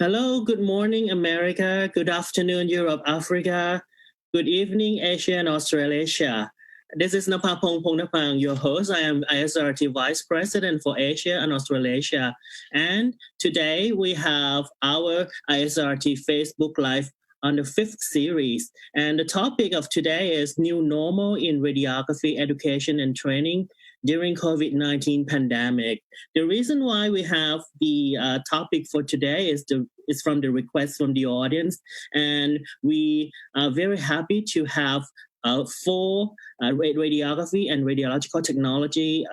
Hello, good morning, America. Good afternoon, Europe, Africa. Good evening, Asia and Australasia. This is Napapong Pongnapang, your host. I am ISRRT Vice President for Asia and Australasia. And today we have our ISRRT Facebook Live on the 5th series. And the topic of today is new normal in radiography education and training during COVID-19 pandemic. The reason why we have the topic for today is from the request from the audience, and we are very happy to have 4 radiography and radiological technology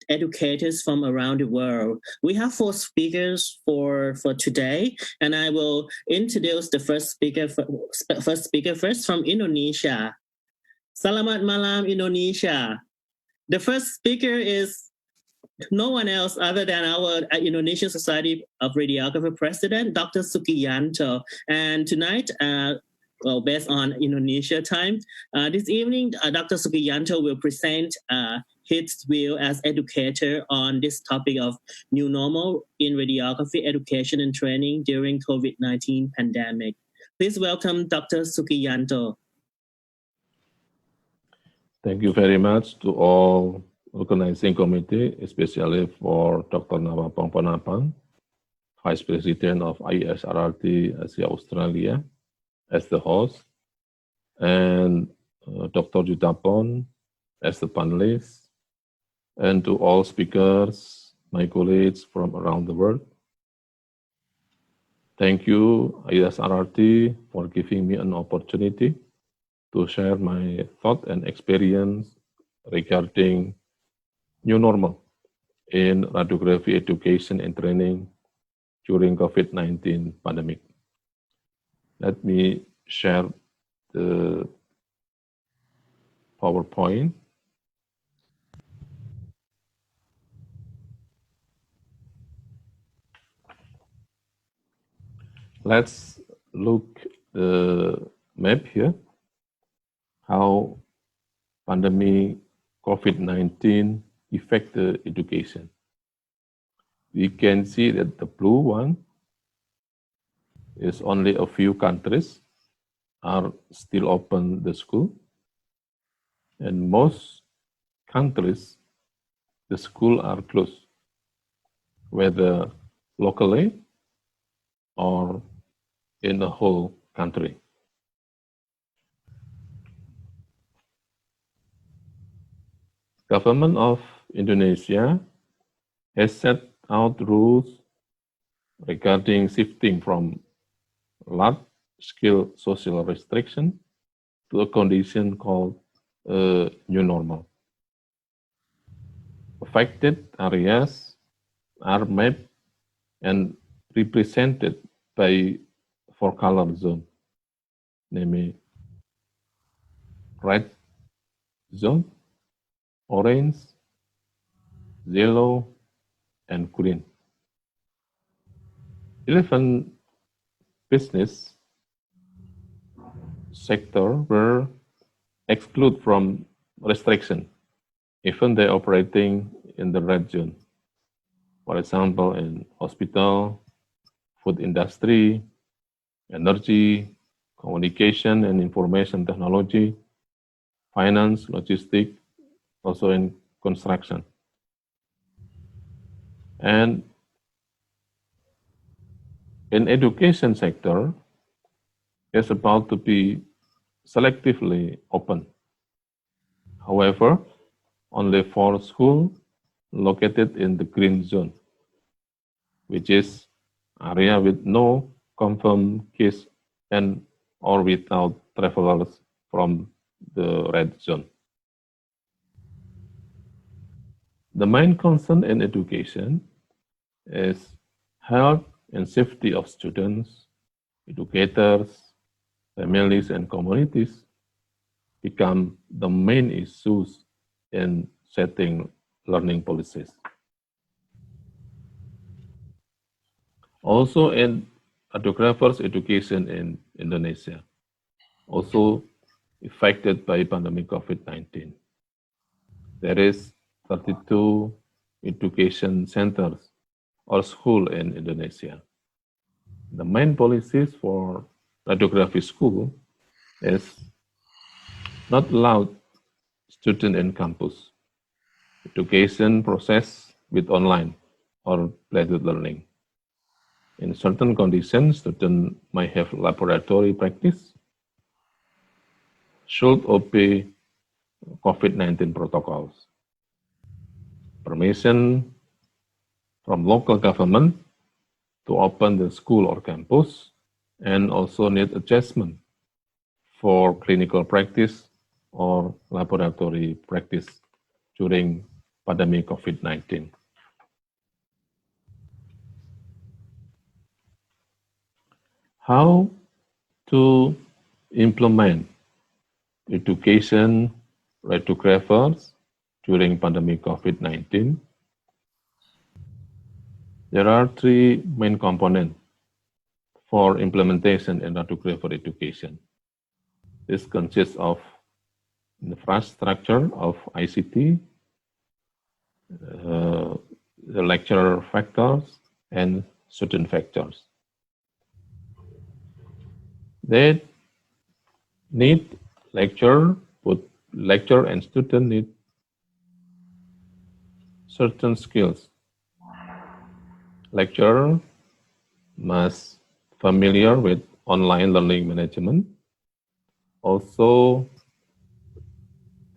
educators from around the world. We have 4 speakers for today, and I will introduce the first speaker first from Indonesia. Selamat malam, Indonesia. The first speaker is no one else other than our Indonesian Society of Radiography President, Dr. Sugiyanto. And tonight, based on Indonesia time, this evening, Dr. Sugiyanto will present his view as educator on this topic of new normal in radiography education and training during COVID-19 pandemic. Please welcome Dr. Sugiyanto. Thank you very much to all organizing committee, especially for Dr. Napapong Pongnapang, Vice President of ISRRT Asia Australia, as the host, and Dr. Yudthaphon as the panelist, and to all speakers, my colleagues from around the world. Thank you, ISRRT, for giving me an opportunity to share my thought and experience regarding new normal in radiography education and training during COVID-19 pandemic. Let me share the PowerPoint. Let's look the map here, how pandemic COVID-19 affect the education. We can see that the blue one is only a few countries are still open the school, and most countries the school are closed, whether locally or in the whole country. Government of Indonesia has set out rules regarding shifting from large-scale social restriction to a condition called new normal. Affected areas are mapped and represented by 4 color zones, namely red zone, orange, yellow, and green. 11 business sector were excluded from restriction, even they operating in the red zone. For example, in hospital, food industry, energy, communication and information technology, finance, logistics, also in construction. And in education sector, it's about to be selectively open. However, only 4 schools located in the green zone, which is area with no confirmed case and or without travelers from the red zone. The main concern in education is health and safety of students, educators, families, and communities become the main issues in setting learning policies. Also in radiographers education in Indonesia, also affected by pandemic COVID-19. There is 32 education centers or school in Indonesia. The main policies for radiography school is not allowed student in campus, education process with online or blended learning. In certain conditions, students may have laboratory practice, should obey COVID-19 protocols. Permission from local government to open the school or campus, and also need adjustment for clinical practice or laboratory practice during pandemic COVID-19. How to implement education radiographers during pandemic COVID-19? There are three main components for implementation in radiographer education. This consists of infrastructure of ICT, the lecturer factors, and student factors. They need lecturer, both lecturer and student need certain skills. Lecturer must familiar with online learning management, also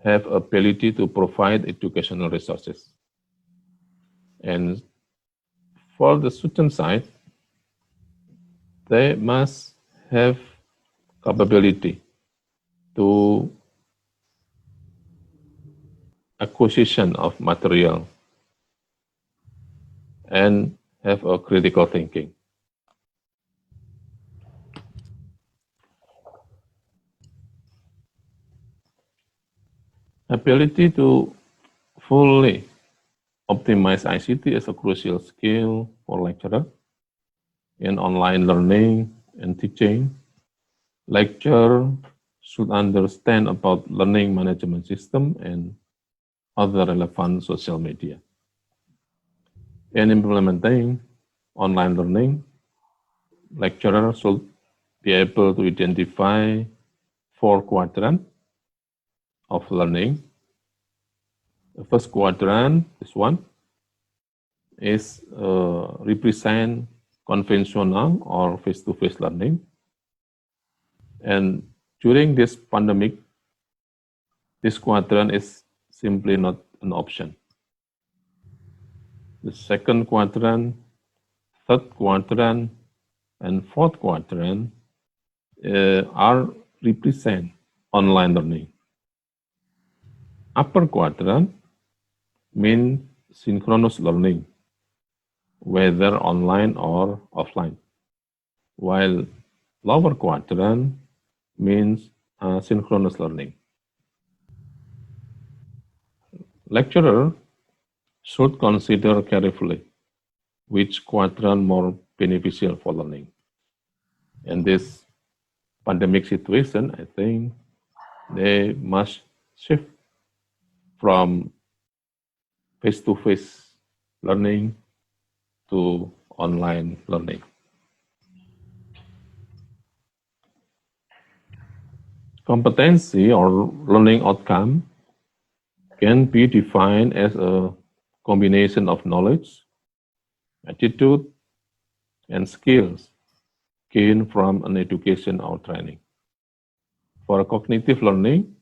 have ability to provide educational resources. And for the student side, they must have capability to acquisition of material and have a critical thinking. Ability to fully optimize ICT is a crucial skill for lecturer in online learning and teaching. Lecturer should understand about learning management system and other relevant social media. In implementing online learning, lecturer should be able to identify 4 quadrants of learning. The first quadrant, this one, is represent conventional or face-to-face learning. And during this pandemic, this quadrant is simply not an option. The second quadrant, third quadrant, and fourth quadrant are represent online learning. Upper quadrant means synchronous learning, whether online or offline, while lower quadrant means synchronous learning. Lecturer should consider carefully which quadrant more beneficial for learning. In this pandemic situation, I think they must shift from face-to-face learning to online learning. Competency or learning outcome can be defined as a combination of knowledge, attitude, and skills gained from an education or training. For cognitive learning,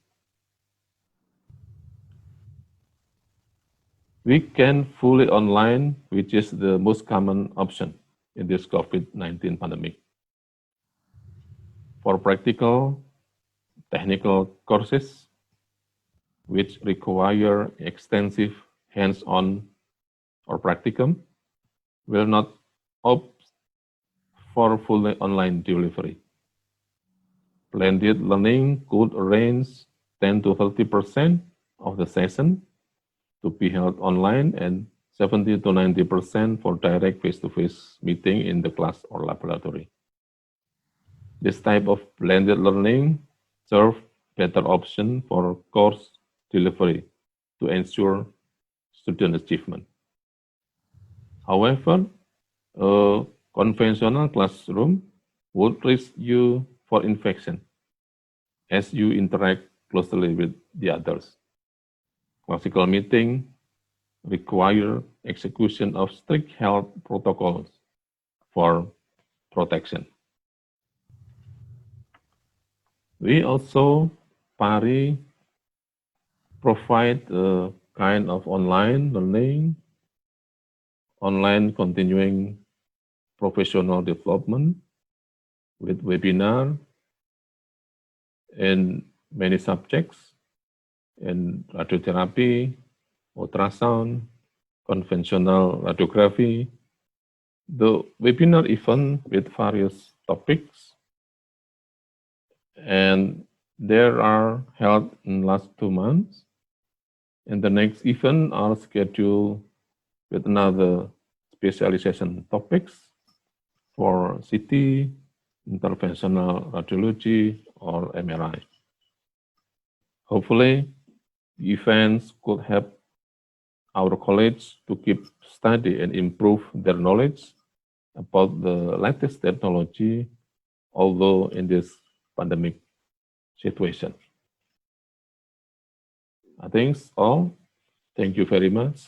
we can fully online, which is the most common option in this COVID-19 pandemic. For practical, technical courses, which require extensive hands-on or practicum, will not opt for fully online delivery. Blended learning could arrange 10 to 30% of the session to be held online and 70 to 90% for direct face-to-face meeting in the class or laboratory. This type of blended learning serves better option for course delivery to ensure student achievement. However, Conventional classroom would risk you for infection as you interact closely with the others. Classical meeting require execution of strict health protocols for protection. We also provide a kind of online learning, online continuing professional development with webinar in many subjects in radiotherapy, ultrasound, conventional radiography. The webinar event with various topics, and there are held in last 2 months. And the next event are scheduled with another specialization topics for CT, interventional radiology, or MRI. Hopefully, the events could help our colleagues to keep study and improve their knowledge about the latest technology, although in this pandemic situation. I think all. Thank you very much.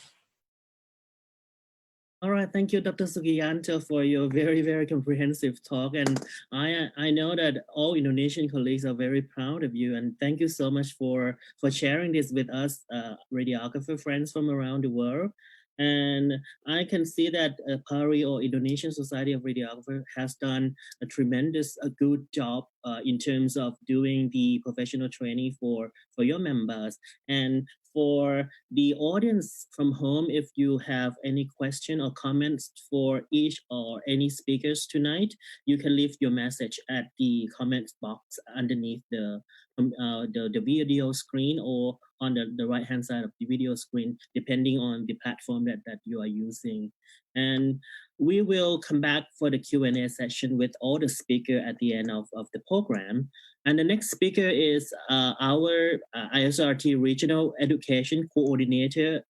All right, thank you, Dr. Sugiyanto, for your very, very comprehensive talk. And I know that all Indonesian colleagues are very proud of you. And thank you so much for sharing this with us, radiographer friends from around the world. And I can see that PARI, or Indonesian Society of Radiographers, has done a tremendous good job in terms of doing the professional training for your members. And for the audience from home, if you have any question or comments for each or any speakers tonight, you can leave your message at the comments box underneath the video screen, or on the right hand side of the video screen, depending on the platform that you are using. And we will come back for the Q&A session with all the speakers at the end of the program. And the next speaker is our ISRRT Regional Education Coordinator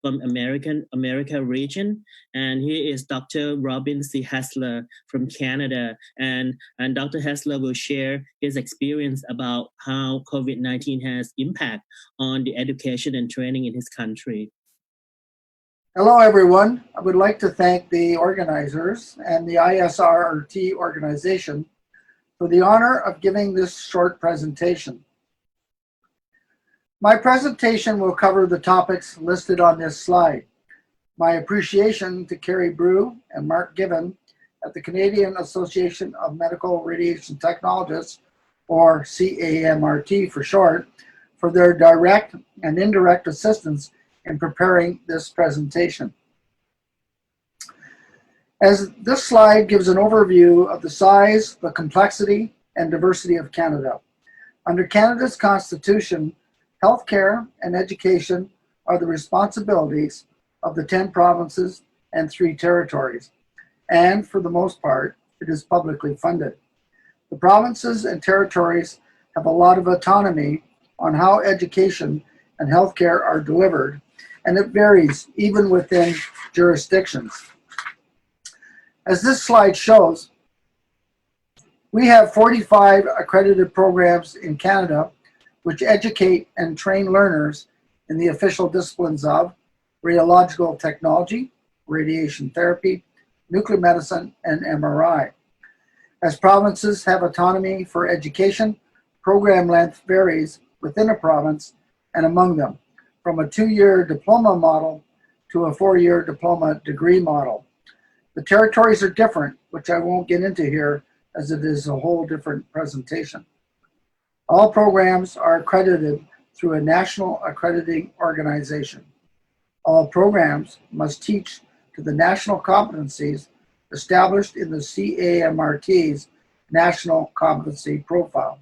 from America region, and he is Dr. Robin C. Hesler from Canada, and Dr. Hesler will share his experience about how COVID-19 has impact on the education and training in his country. Hello, everyone. I would like to thank the organizers and the ISRRT organization for the honor of giving this short presentation. My presentation will cover the topics listed on this slide. My appreciation to Carrie Brew and Mark Given at the Canadian Association of Medical Radiation Technologists, or CAMRT for short, for their direct and indirect assistance in preparing this presentation. As this slide gives an overview of the size, the complexity, and diversity of Canada. Under Canada's Constitution, healthcare and education are the responsibilities of the 10 provinces and 3 territories, and for the most part, it is publicly funded. The provinces and territories have a lot of autonomy on how education and healthcare are delivered, and it varies even within jurisdictions. As this slide shows, we have 45 accredited programs in Canada which educate and train learners in the official disciplines of radiological technology, radiation therapy, nuclear medicine, and MRI. As provinces have autonomy for education, program length varies within a province and among them, from a 2-year diploma model to a 4-year diploma degree model. The territories are different, which I won't get into here as it is a whole different presentation. All programs are accredited through a national accrediting organization. All programs must teach to the national competencies established in the CAMRT's National Competency Profile.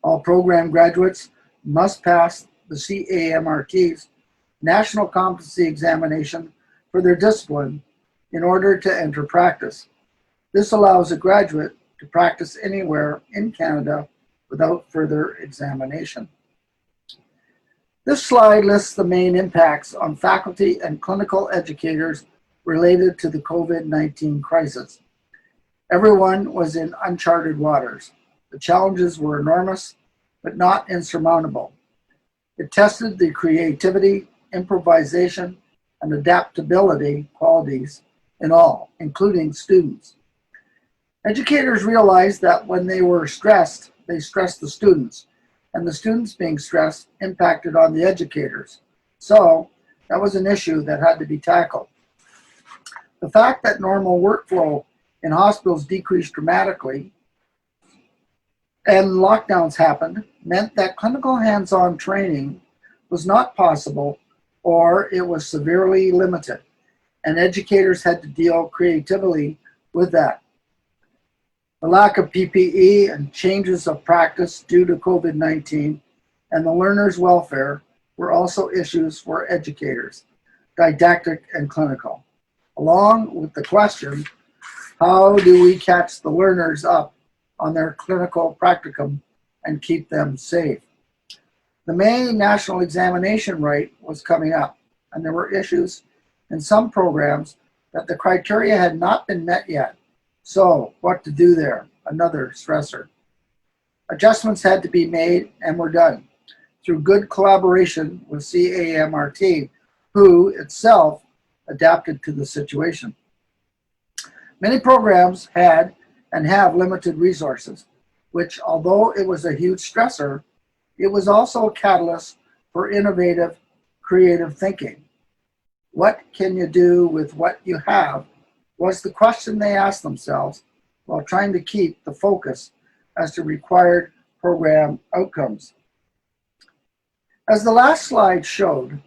All program graduates must pass the CAMRT's National Competency Examination for their discipline in order to enter practice. This allows a graduate to practice anywhere in Canada without further examination. This slide lists the main impacts on faculty and clinical educators related to the COVID-19 crisis. Everyone was in uncharted waters. The challenges were enormous, but not insurmountable. It tested the creativity, improvisation, and adaptability qualities in all, including students. Educators realized that when they were stressed, they stressed the students, and the students being stressed impacted on the educators. So that was an issue that had to be tackled. The fact that normal workflow in hospitals decreased dramatically and lockdowns happened meant that clinical hands-on training was not possible, or it was severely limited, and educators had to deal creatively with that. The lack of PPE and changes of practice due to COVID-19 and the learners' welfare were also issues for educators, didactic and clinical, along with the question, how do we catch the learners up on their clinical practicum and keep them safe? The May national examination rate was coming up, and there were issues in some programs that the criteria had not been met yet. So what to do there? Another stressor. Adjustments had to be made and were done through good collaboration with CAMRT, who itself adapted to the situation. Many programs had and have limited resources, which, although it was a huge stressor, it was also a catalyst for innovative, creative thinking. What can you do with what you have was the question they asked themselves while trying to keep the focus as to required program outcomes. As the last slide showed,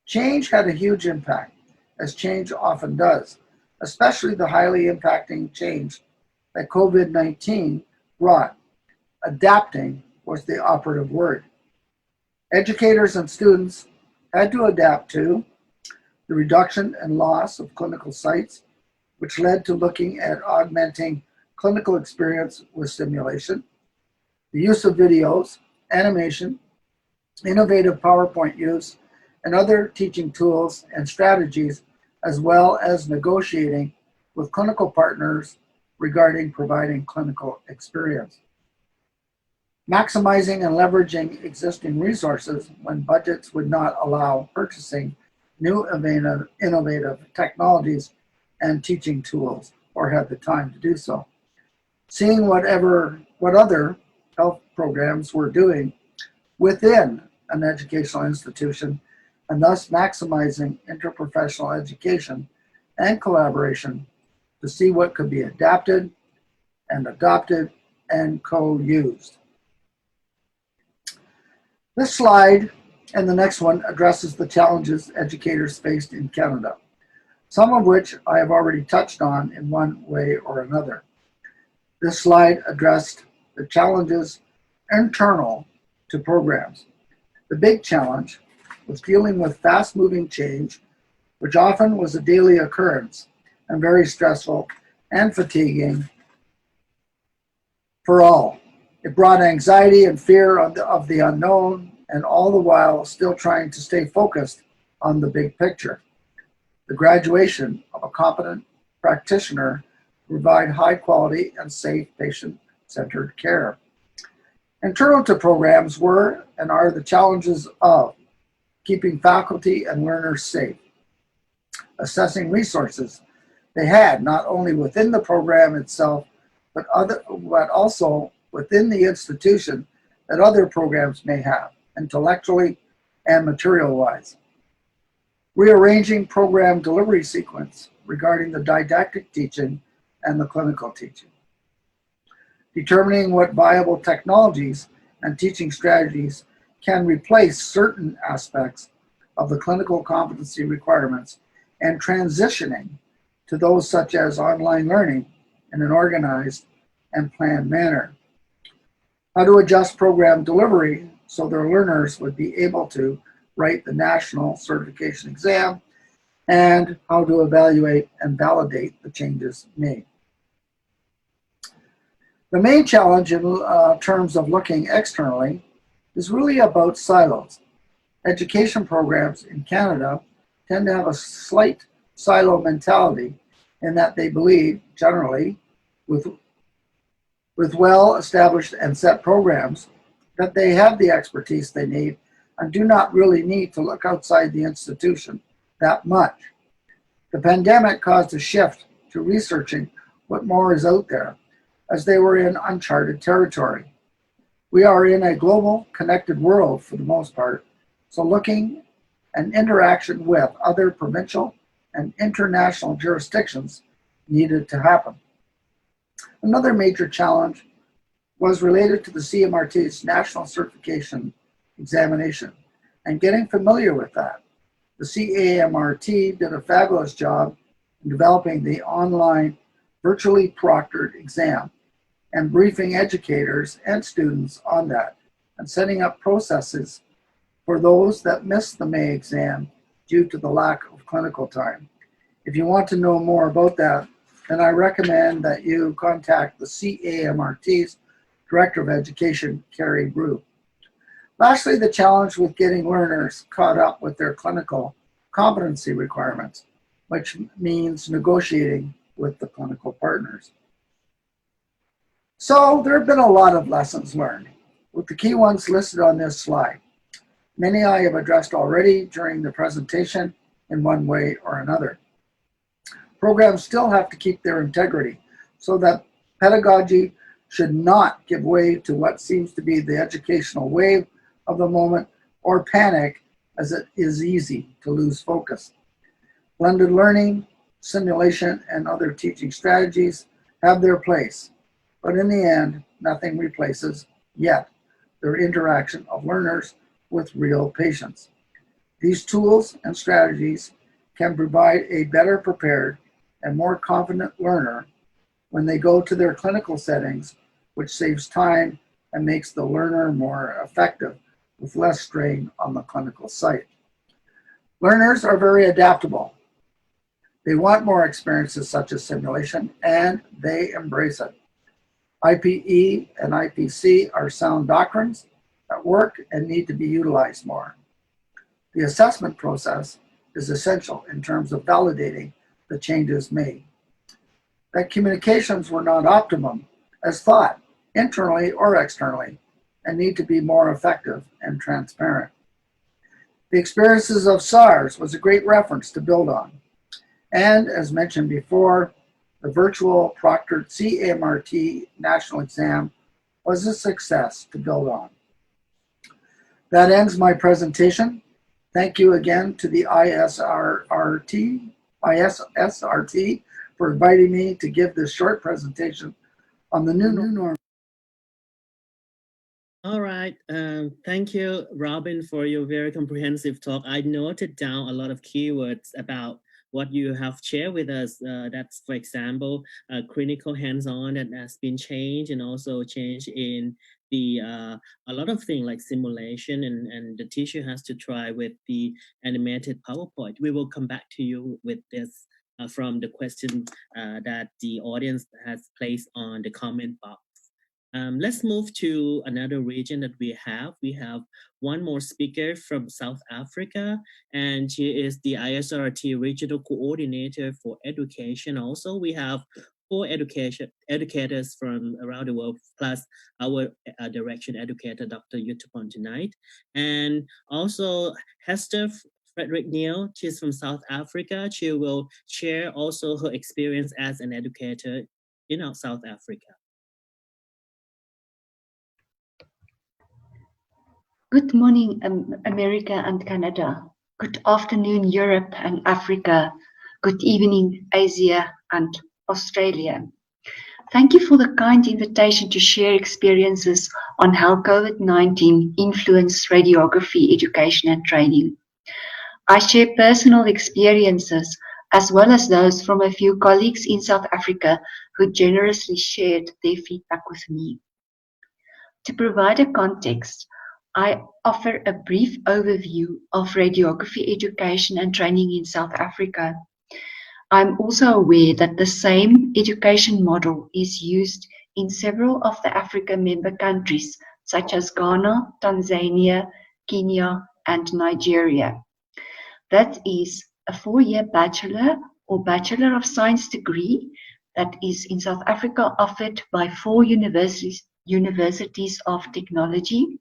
change had a huge impact, as change often does, especially the highly impacting change that COVID-19 brought. Adapting was the operative word. Educators and students had to adapt to the reduction and loss of clinical sites, which led to looking at augmenting clinical experience with simulation, the use of videos, animation, innovative PowerPoint use, and other teaching tools and strategies, as well as negotiating with clinical partners regarding providing clinical experience. Maximizing and leveraging existing resources when budgets would not allow purchasing new innovative technologies and teaching tools, or had the time to do so. Seeing what other health programs were doing within an educational institution, and thus maximizing interprofessional education and collaboration to see what could be adapted and adopted and co-used. This slide and the next one addresses the challenges educators faced in Canada, some of which I have already touched on in one way or another. This slide addressed the challenges internal to programs. The big challenge was dealing with fast-moving change, which often was a daily occurrence and very stressful and fatiguing for all. It brought anxiety and fear of the unknown, and all the while still trying to stay focused on the big picture. The graduation of a competent practitioner to provide high quality and safe patient-centered care. Internal to programs were and are the challenges of keeping faculty and learners safe, assessing resources they had not only within the program itself, but also within the institution that other programs may have, intellectually and material-wise. Rearranging program delivery sequence regarding the didactic teaching and the clinical teaching. Determining what viable technologies and teaching strategies can replace certain aspects of the clinical competency requirements, and transitioning to those such as online learning in an organized and planned manner. How to adjust program delivery so their learners would be able to write the national certification exam, and how to evaluate and validate the changes made. The main challenge in terms of looking externally is really about silos. Education programs in Canada tend to have a slight silo mentality in that they believe, generally, with well-established and set programs, that they have the expertise they need and do not really need to look outside the institution that much. The pandemic caused a shift to researching what more is out there, as they were in uncharted territory. We are in a global, connected world for the most part, so looking and interaction with other provincial and international jurisdictions needed to happen. Another major challenge was related to the CMRT's national certification examination and getting familiar with that. The CAMRT did a fabulous job in developing the online virtually proctored exam and briefing educators and students on that and setting up processes for those that missed the May exam due to the lack of clinical time. If you want to know more about that, then I recommend that you contact the CAMRT's Director of Education, Carrie Brew. Lastly, the challenge with getting learners caught up with their clinical competency requirements, which means negotiating with the clinical partners. So there have been a lot of lessons learned, with the key ones listed on this slide. Many I have addressed already during the presentation in one way or another. Programs still have to keep their integrity so that pedagogy should not give way to what seems to be the educational wave of the moment or panic, as it is easy to lose focus. Blended learning, simulation, and other teaching strategies have their place, but in the end, nothing replaces yet their interaction of learners with real patients. These tools and strategies can provide a better prepared and more confident learner when they go to their clinical settings, which saves time and makes the learner more effective with less strain on the clinical site. Learners are very adaptable. They want more experiences such as simulation, and they embrace it. IPE and IPC are sound doctrines that work and need to be utilized more. The assessment process is essential in terms of validating the changes made. That communications were not optimum as thought, internally or externally, and need to be more effective and transparent. The experiences of SARS was a great reference to build on. And as mentioned before, the virtual proctored CAMRT national exam was a success to build on. That ends my presentation. Thank you again to the ISRRT for inviting me to give this short presentation on the new norm. All right. Thank you, Robin, for your very comprehensive talk. I noted down a lot of keywords about what you have shared with us. That's, for example, clinical hands-on that has been changed, and also change in the a lot of things like simulation, and the teacher has to try with the animated PowerPoint. We will come back to you with this from the question that the audience has placed on the comment box. Let's move to another region that we have. We have one more speaker from South Africa, and she is the ISRRT Regional Coordinator for Education. Also, we have 4 educators from around the world, plus our direction educator, Dr. Yudthaphon tonight. And also Hesta Friedrich-Nel, she's from South Africa. She will share also her experience as an educator in South Africa. Good morning, America and Canada. Good afternoon, Europe and Africa. Good evening, Asia and Australia. Thank you for the kind invitation to share experiences on how COVID-19 influenced radiography education and training. I share personal experiences as well as those from a few colleagues in South Africa who generously shared their feedback with me. To provide a context, I offer a brief overview of radiography education and training in South Africa. I'm also aware that the same education model is used in several of the Africa member countries, such as Ghana, Tanzania, Kenya, and Nigeria. That is, a 4-year bachelor or Bachelor of Science degree that is in South Africa offered by 4 universities of technology,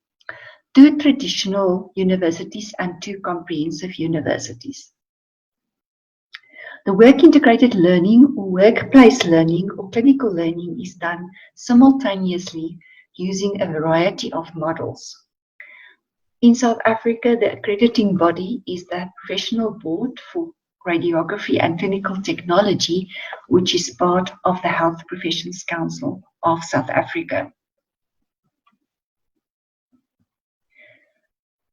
2 traditional universities and 2 comprehensive universities. The work-integrated learning or workplace learning or clinical learning is done simultaneously using a variety of models. In South Africa, the accrediting body is the Professional Board for Radiography and Clinical Technology, which is part of the Health Professions Council of South Africa.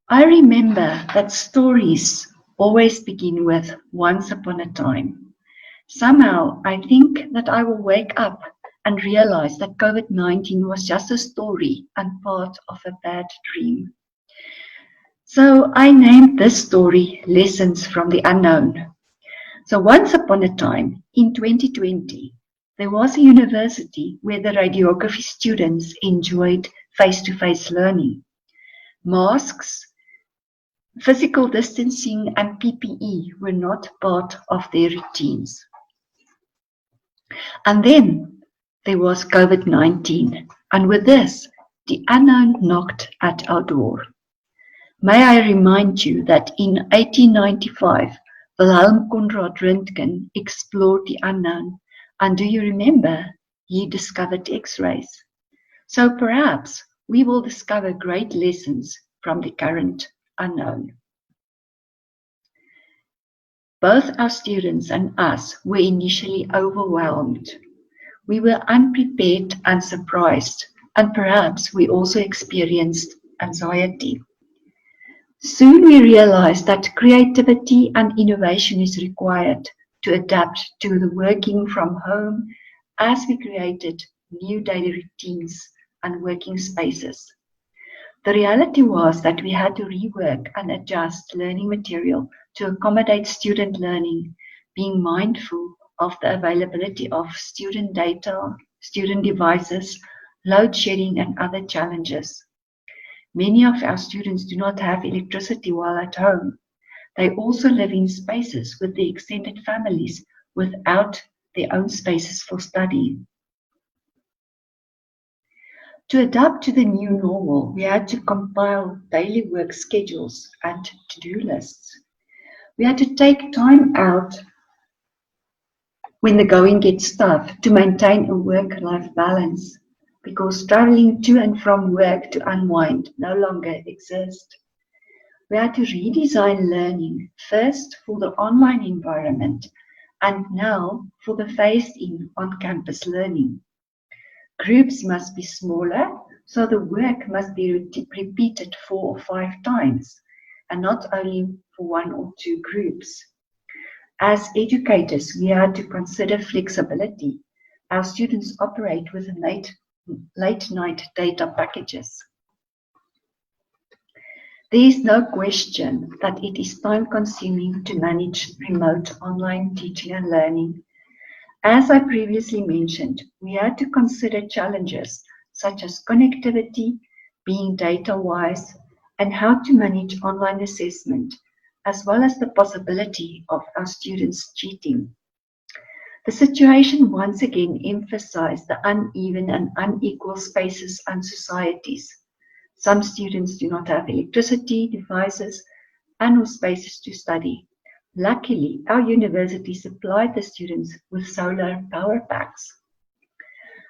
I remember that stories always begin with once upon a time. Somehow, I think that I will wake up and realize that COVID-19 was just a story and part of a bad dream. So I named this story Lessons from the Unknown. So once upon a time, in 2020, there was a university where the radiography students enjoyed face-to-face learning. Masks, physical distancing and PPE were not part of their routines. And then there was COVID-19, and with this, the unknown knocked at our door. May I remind you that in 1895, Wilhelm Conrad Röntgen explored the unknown, and do you remember, he discovered X-rays. So perhaps we will discover great lessons from the current unknown. Both our students and us were initially overwhelmed. We were unprepared and surprised, and perhaps we also experienced anxiety. Soon we realized that creativity and innovation is required to adapt to the working from home as we created new daily routines and working spaces. The reality was that we had to rework and adjust learning material to accommodate student learning, being mindful of the availability of student data, student devices, load shedding and other challenges. Many of our students do not have electricity while at home. They also live in spaces with the extended families without their own spaces for study. To adapt to the new normal, we had to compile daily work schedules and to-do lists. We had to take time out when the going gets tough to maintain a work-life balance, because traveling to and from work to unwind no longer exists. We had to redesign learning, first for the online environment and now for the phased-in on-campus learning. Groups must be smaller, so the work must be repeated 4 or 5 times, and not only for 1 or 2 groups. As educators, we had to consider flexibility. Our students operate with late night data packages. There is no question that it is time consuming to manage remote online teaching and learning. As I previously mentioned, we had to consider challenges such as connectivity, being data-wise, and how to manage online assessment, as well as the possibility of our students cheating. The situation once again emphasized the uneven and unequal spaces and societies. Some students do not have electricity, devices, and/or spaces to study. Luckily, our university supplied the students with solar power packs.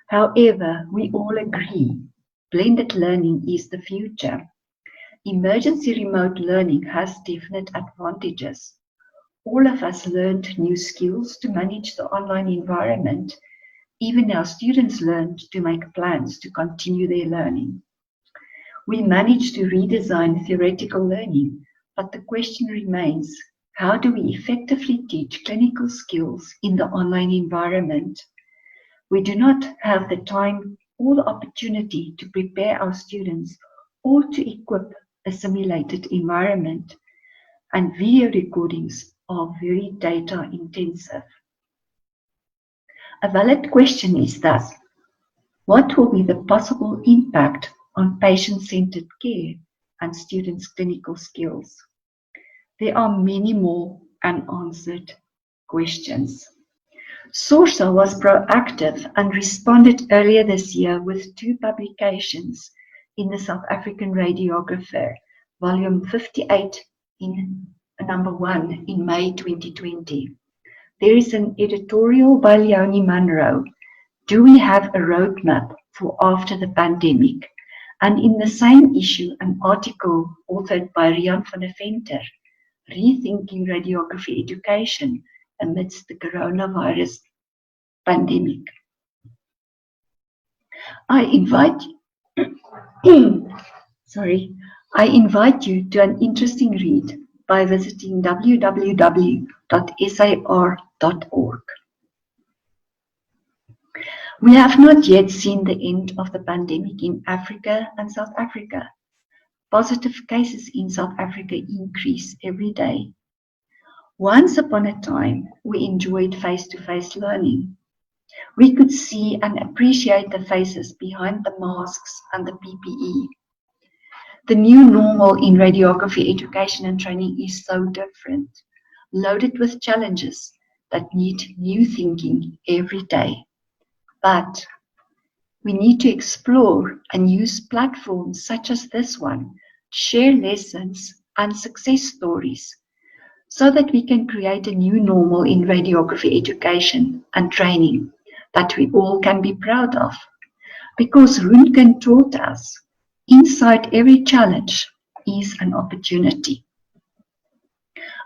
However, we all agree, blended learning is the future. Emergency remote learning has definite advantages. All of us learned new skills to manage the online environment. Even our students learned to make plans to continue their learning. We managed to redesign theoretical learning, but the question remains, how do we effectively teach clinical skills in the online environment? We do not have the time or the opportunity to prepare our students or to equip a simulated environment, and video recordings are very data intensive. A valid question is thus, what will be the possible impact on patient-centered care and students' clinical skills? There are many more unanswered questions. SORSA was proactive and responded earlier this year with 2 publications in the South African Radiographer, volume 58 in number 1 in May 2020. There is an editorial by Leonie Munro, Do We Have a Roadmap for After the Pandemic? And in the same issue, an article authored by Rian van der Venter, Rethinking Radiography Education Amidst the Coronavirus Pandemic. I invite you to an interesting read by visiting www.sir.org. We have not yet seen the end of the pandemic in Africa and South Africa. Positive cases in South Africa increase every day. Once upon a time, we enjoyed face-to-face learning. We could see and appreciate the faces behind the masks and the PPE. The new normal in radiography education and training is so different, loaded with challenges that need new thinking every day. But we need to explore and use platforms such as this one to share lessons and success stories so that we can create a new normal in radiography education and training that we all can be proud of. Because Röntgen taught us, inside every challenge is an opportunity.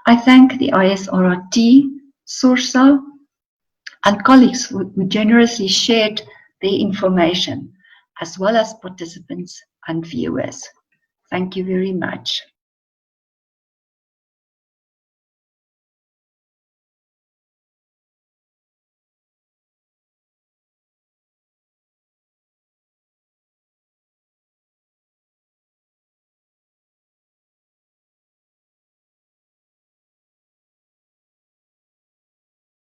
I thank the ISRRT, SORSA, and colleagues who generously shared their information, as well as participants and viewers. Thank you very much.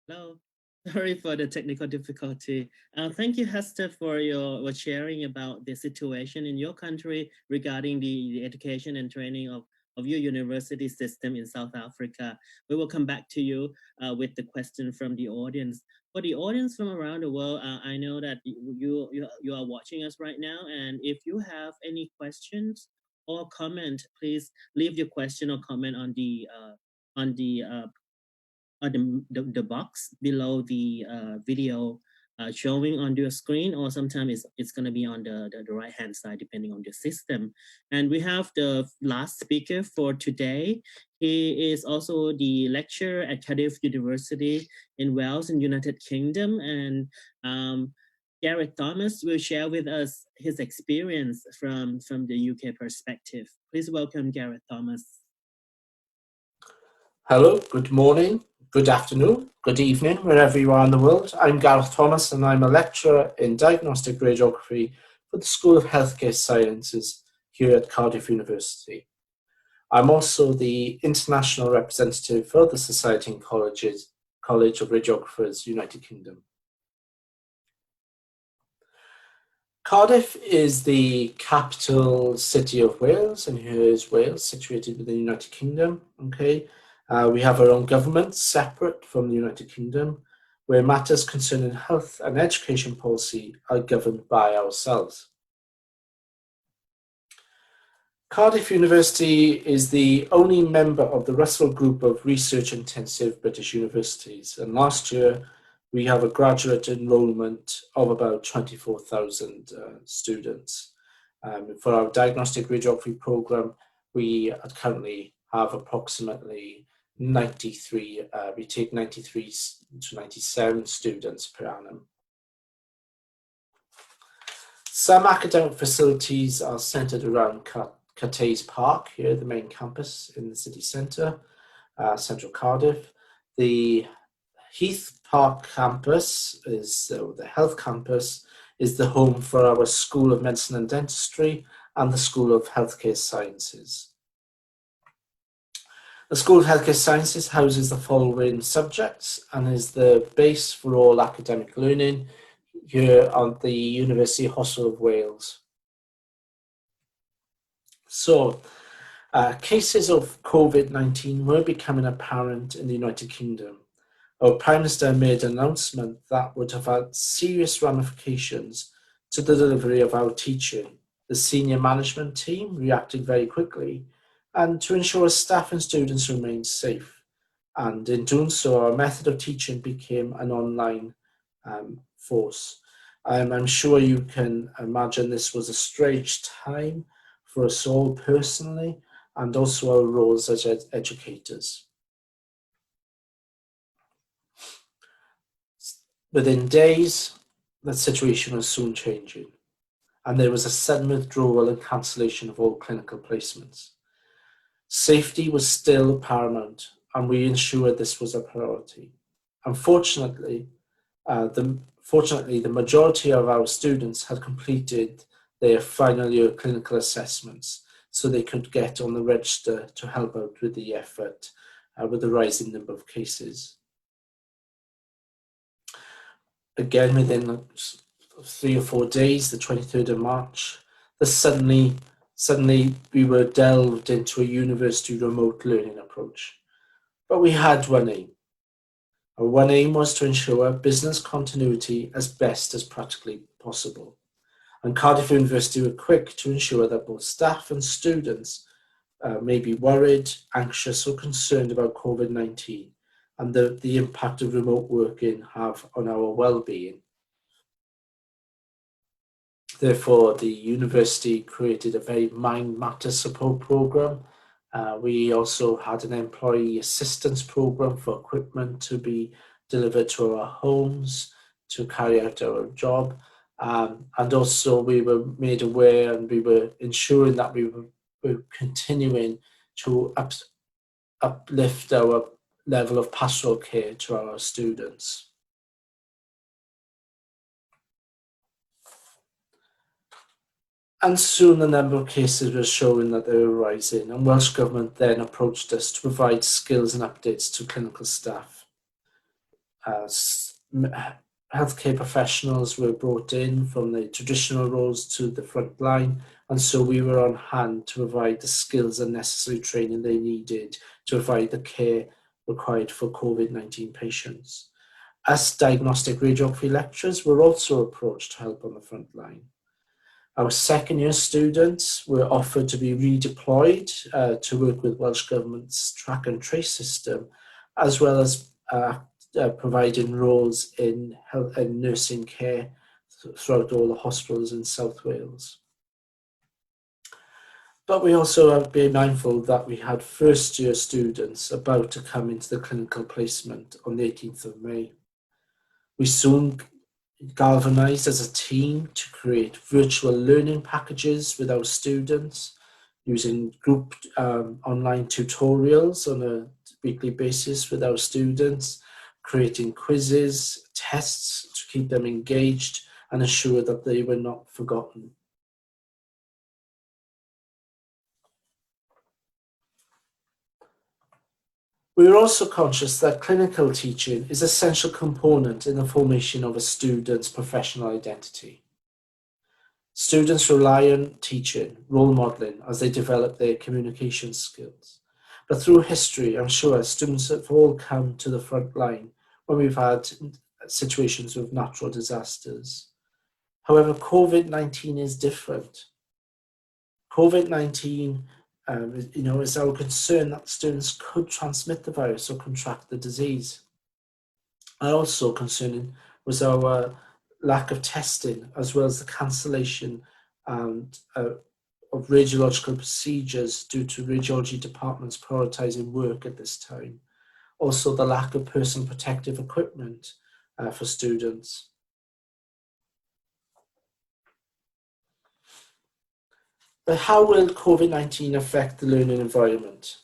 Hello. Sorry for the technical difficulty. Thank you, Hesta, for your sharing about the situation in your country regarding the education and training of your university system in South Africa. We will come back to you with the question from the audience. For the audience from around the world, I know that you are watching us right now, and if you have any questions or comment, please leave your question or comment on the box below the video showing on your screen, or sometimes it's going to be on the right hand side depending on the system. And we have the last speaker for today. He is also the lecturer at Cardiff University in Wales in United Kingdom, and Gareth Thomas will share with us his experience from the UK perspective. Please welcome Gareth Thomas. Hello, good morning, good afternoon, good evening, wherever you are in the world. I'm Gareth Thomas and I'm a lecturer in diagnostic radiography for the School of Healthcare Sciences here at Cardiff University. I'm also the international representative for the Society and College of Radiographers, United Kingdom. Cardiff is the capital city of Wales, and here is Wales, situated within the United Kingdom. Okay. We have our own government, separate from the United Kingdom, where matters concerning health and education policy are governed by ourselves. Cardiff University is the only member of the Russell Group of research-intensive British universities, and last year we have a graduate enrolment of about 24,000 students. For our diagnostic radiography program, we currently have approximately 93, we take 93 to 97 students per annum. Some academic facilities are centred around Cathays Park, here the main campus in the city centre, central Cardiff. The Heath Park campus, the health campus, is the home for our School of Medicine and Dentistry and the School of Healthcare Sciences. The School of Healthcare Sciences houses the following subjects and is the base for all academic learning here at the University Hospital of Wales. So, Cases of COVID-19 were becoming apparent in the United Kingdom. Our Prime Minister made an announcement that would have had serious ramifications to the delivery of our teaching. The senior management team reacted very quickly and to ensure staff and students remained safe. And in doing so, our method of teaching became an online force. I'm sure you can imagine this was a strange time for us all personally, and also our roles as educators. Within days, the situation was soon changing, and there was a sudden withdrawal and cancellation of all clinical placements. Safety was still paramount, and we ensured this was a priority. Unfortunately, the majority of our students had completed their final year clinical assessments, so they could get on the register to help out with the effort with the rising number of cases. Again, within 3 or 4 days, the 23rd of March, suddenly we were delved into a university remote learning approach. But we had one aim. Our one aim was to ensure business continuity as best as practically possible. And Cardiff University were quick to ensure that both staff and students may be worried, anxious or concerned about COVID-19 and the impact of remote working have on our well-being. Therefore, the university created a very mind matter support program. We also had an employee assistance program for equipment to be delivered to our homes to carry out our job. And also we were made aware and we were ensuring that we were continuing to uplift our level of pastoral care to our students. And soon the number of cases was showing that they were rising, and Welsh Government then approached us to provide skills and updates to clinical staff. Healthcare professionals were brought in from the traditional roles to the front line, and so we were on hand to provide the skills and necessary training they needed to provide the care required for COVID-19 patients. Us diagnostic radiography lecturers were also approached to help on the front line. Our second year students were offered to be redeployed to work with Welsh Government's track and trace system, as well as providing roles in health and nursing care throughout all the hospitals in South Wales. But we also have to be mindful that we had first year students about to come into the clinical placement on the 18th of May. We soon galvanized as a team to create virtual learning packages with our students using group online tutorials on a weekly basis with our students, creating quizzes, tests to keep them engaged and ensure that they were not forgotten. We are also conscious that clinical teaching is an essential component in the formation of a student's professional identity. Students rely on teaching, role modelling as they develop their communication skills. But through history, I'm sure students have all come to the front line when we've had situations with natural disasters. However, COVID-19 is different. COVID-19 is our concern that students could transmit the virus or contract the disease. Also concerning was our lack of testing, as well as the cancellation of radiological procedures due to radiology departments prioritising work at this time. Also the lack of personal protective equipment for students. But how will COVID-19 affect the learning environment?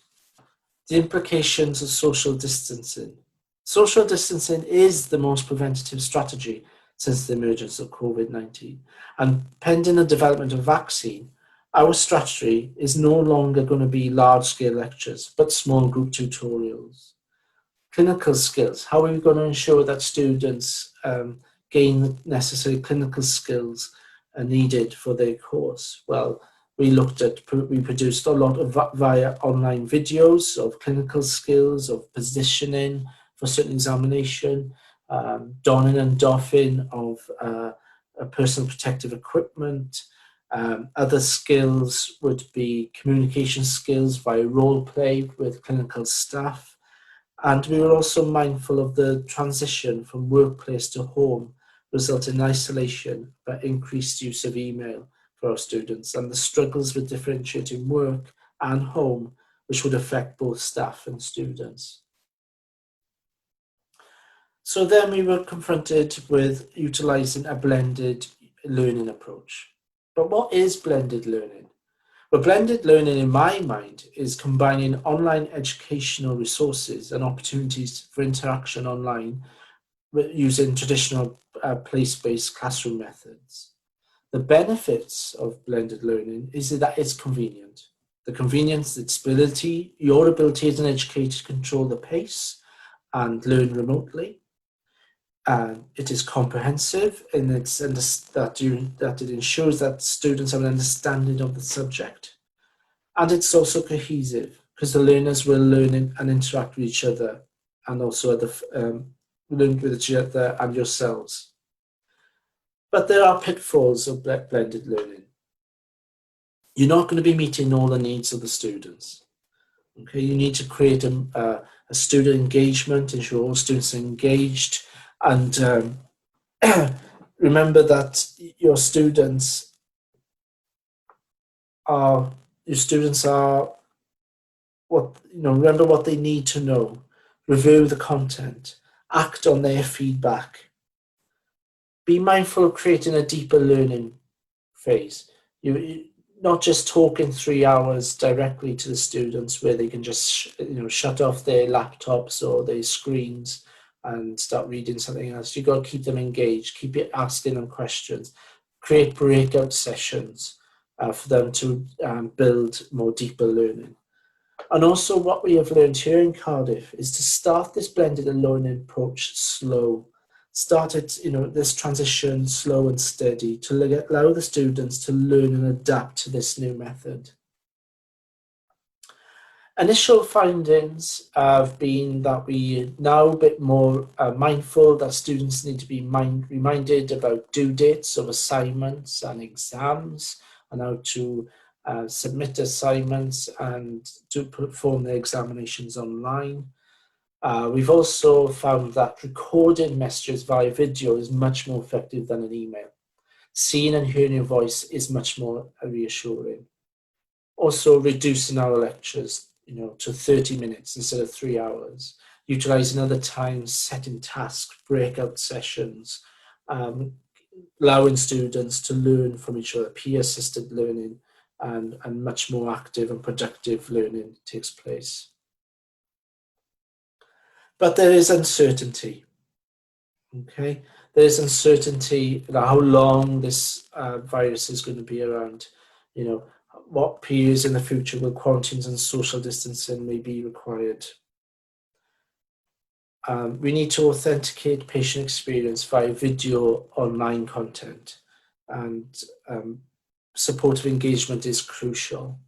The implications of social distancing. Social distancing is the most preventative strategy since the emergence of COVID-19. And pending the development of vaccine, our strategy is no longer going to be large-scale lectures, but small group tutorials. Clinical skills. How are we going to ensure that students gain the necessary clinical skills needed for their course? Well, we produced a lot of via online videos of clinical skills, of positioning for certain examination, donning and doffing of personal protective equipment. Other skills would be communication skills via role play with clinical staff. And we were also mindful of the transition from workplace to home, resulting in isolation but increased use of email for our students, and the struggles with differentiating work and home, which would affect both staff and students. So then we were confronted with utilising a blended learning approach. But what is blended learning? Well, blended learning, in my mind, is combining online educational resources and opportunities for interaction online using traditional place-based classroom methods. The benefits of blended learning is that it's convenient. The convenience, its ability, your ability as an educator to control the pace and learn remotely. It is comprehensive in that it ensures that students have an understanding of the subject. And it's also cohesive because the learners will learn and interact with each other, and also learn with each other and yourselves. But there are pitfalls of blended learning. You're not going to be meeting all the needs of the students. Okay, you need to create a student engagement, ensure all students are engaged, and remember that your students are remember what they need to know, review the content, act on their feedback. Be mindful of creating a deeper learning phase. You not just talking 3 hours directly to the students where they can just shut off their laptops or their screens and start reading something else. You've got to keep them engaged, keep asking them questions, create breakout sessions for them to build more deeper learning. And also what we have learned here in Cardiff is to start this blended learning approach slow. Start it, this transition slow and steady to allow the students to learn and adapt to this new method. Initial findings have been that we are now a bit more mindful that students need to be reminded about due dates of assignments and exams, and how to submit assignments and to perform their examinations online. We've also found that recording messages via video is much more effective than an email. Seeing and hearing your voice is much more reassuring. Also reducing our lectures, to 30 minutes instead of 3 hours. Utilising other times, setting tasks, breakout sessions, allowing students to learn from each other, peer-assisted learning, and much more active and productive learning takes place. But there is uncertainty, okay? There is uncertainty about how long this virus is going to be around. What periods in the future will quarantines and social distancing may be required. We need to authenticate patient experience via video online content, and supportive engagement is crucial.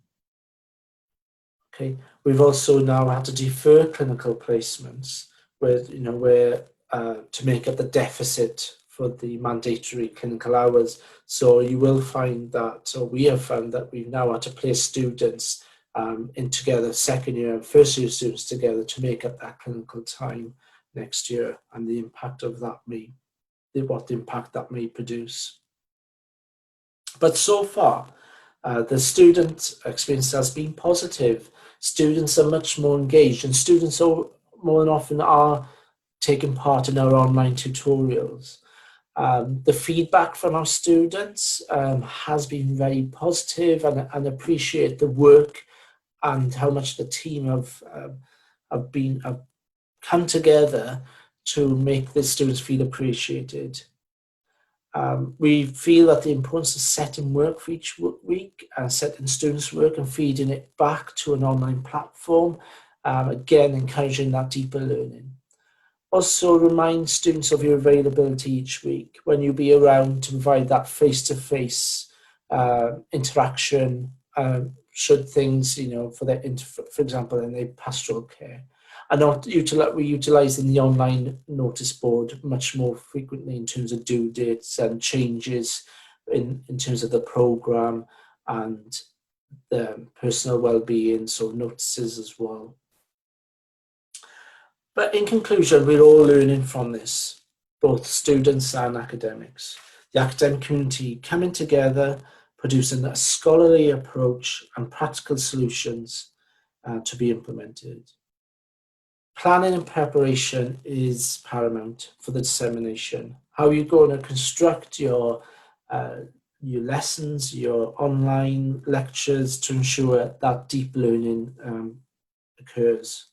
Okay, we've also now had to defer clinical placements where to make up the deficit for the mandatory clinical hours. So you will find that, or we have found that we've now had to place students in together, second year and first year students together to make up that clinical time next year, and the impact of that what impact that may produce. But so far, the student experience has been positive. Students are much more engaged, and students more than often are taking part in our online tutorials. The feedback from our students has been very positive, and appreciate the work and how much the team have come together to make the students feel appreciated. We feel that the importance of setting work for each week and setting students' work and feeding it back to an online platform, again encouraging that deeper learning. Also remind students of your availability each week when you'll be around to provide that face-to-face interaction should things, for example, in their pastoral care, are not utilising the online notice board much more frequently in terms of due dates and changes in terms of the programme and the personal well-being, so notices as well. But in conclusion, we're all learning from this, both students and academics. The academic community coming together, producing a scholarly approach and practical solutions to be implemented. Planning and preparation is paramount for the dissemination. How are you going to construct your lessons, your online lectures to ensure that deep learning occurs?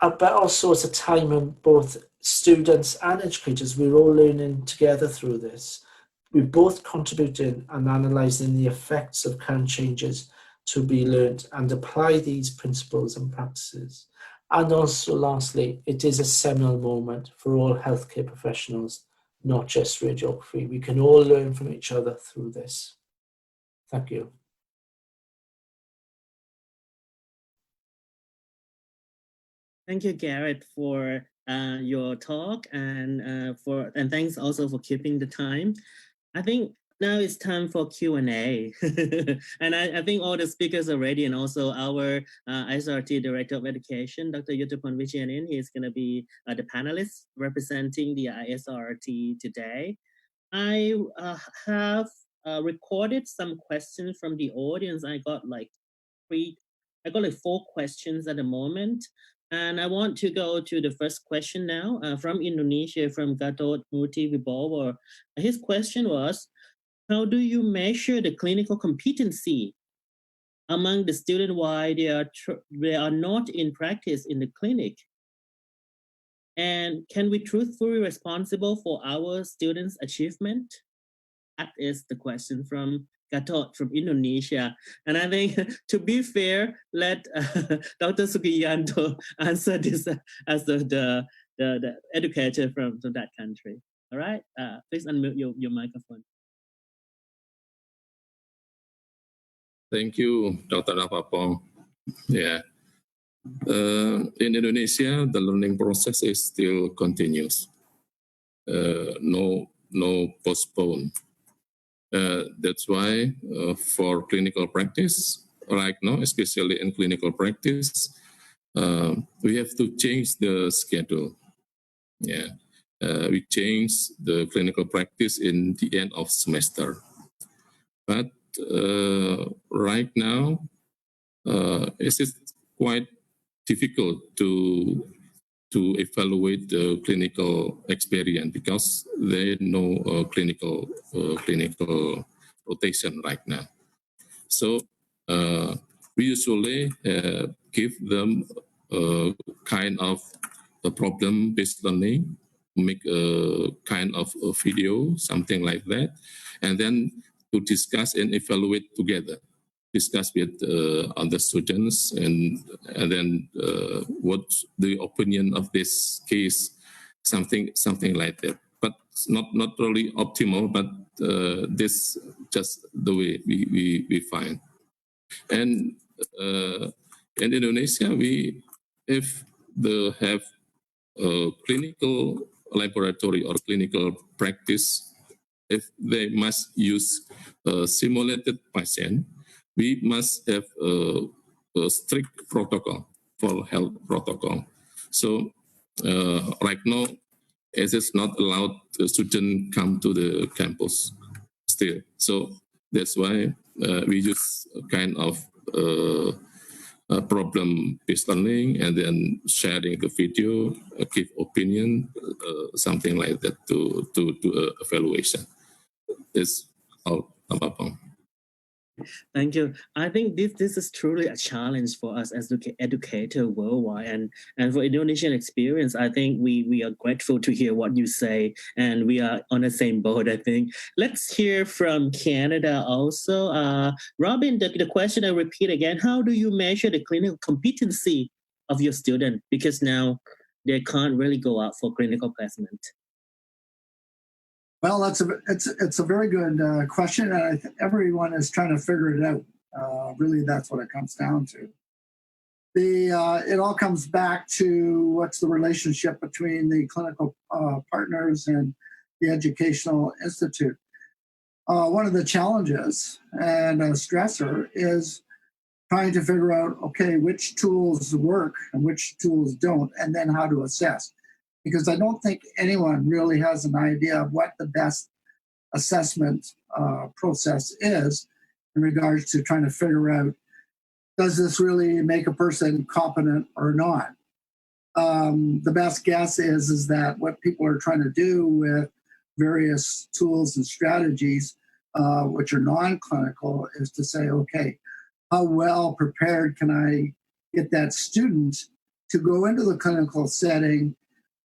But also it's a time when both students and educators, we're all learning together through this. We're both contributing and analysing the effects of current changes to be learned and apply these principles and practices. And also lastly, it is a seminal moment for all healthcare professionals, not just radiography. We can all learn from each other through this. Thank you. Thank you, Gareth, for your talk, and thanks also for keeping the time. I think now it's time for Q&A. And I think all the speakers are ready, and also our ISRRT Director of Education, Dr. Yudthaphon Vichianin, he is going to be the panelist representing the ISRRT today. I have recorded some questions from the audience. I got like 4 questions at the moment. And I want to go to the first question now from Indonesia, from Gatot Murti Wibowo. His question was, how do you measure the clinical competency among the students while they are not in practice in the clinic? And can we truthfully responsible for our students' achievement? That is the question from Gatot from Indonesia. And I think, to be fair, let Dr. Sugiyanto answer this as the educator from that country. All right, please unmute your microphone. Thank you, Dr. Napapong. Yeah. In Indonesia, the learning process is still continuous. No postpone. That's why for clinical practice, right now, especially in clinical practice, we have to change the schedule. Yeah, we change the clinical practice in the end of semester. But right now, it is quite difficult to evaluate the clinical experience because there is no clinical rotation right now. So we usually give them a kind of a problem-based learning, make a kind of a video, something like that, and then to discuss and evaluate together. Discuss with other students and then what's the opinion of this case, something like that. But not really optimal, but this just the way we find. And in Indonesia, if they have a clinical laboratory or clinical practice, if they must use a simulated patient, we must have a strict protocol for health protocol. So right now, it is not allowed the student come to the campus still. So that's why we use a kind of problem-based learning and then sharing the video, give opinion, something like that to evaluation. That's all, Napapong. Thank you. I think this is truly a challenge for us as educators worldwide, and for Indonesian experience. I think we are grateful to hear what you say, and we are on the same boat. I think. Let's hear from Canada also. Robin, the question I repeat again: how do you measure the clinical competency of your student? Because now they can't really go out for clinical placement. Well, it's a very good question, and I think everyone is trying to figure it out. Really, that's what it comes down to. It all comes back to what's the relationship between the clinical partners and the educational institute. One of the challenges and a stressor is trying to figure out, okay, which tools work and which tools don't, and then how to assess. Because I don't think anyone really has an idea of what the best assessment process is in regards to trying to figure out, does this really make a person competent or not? The best guess is that what people are trying to do with various tools and strategies, which are non-clinical, is to say, okay, how well prepared can I get that student to go into the clinical setting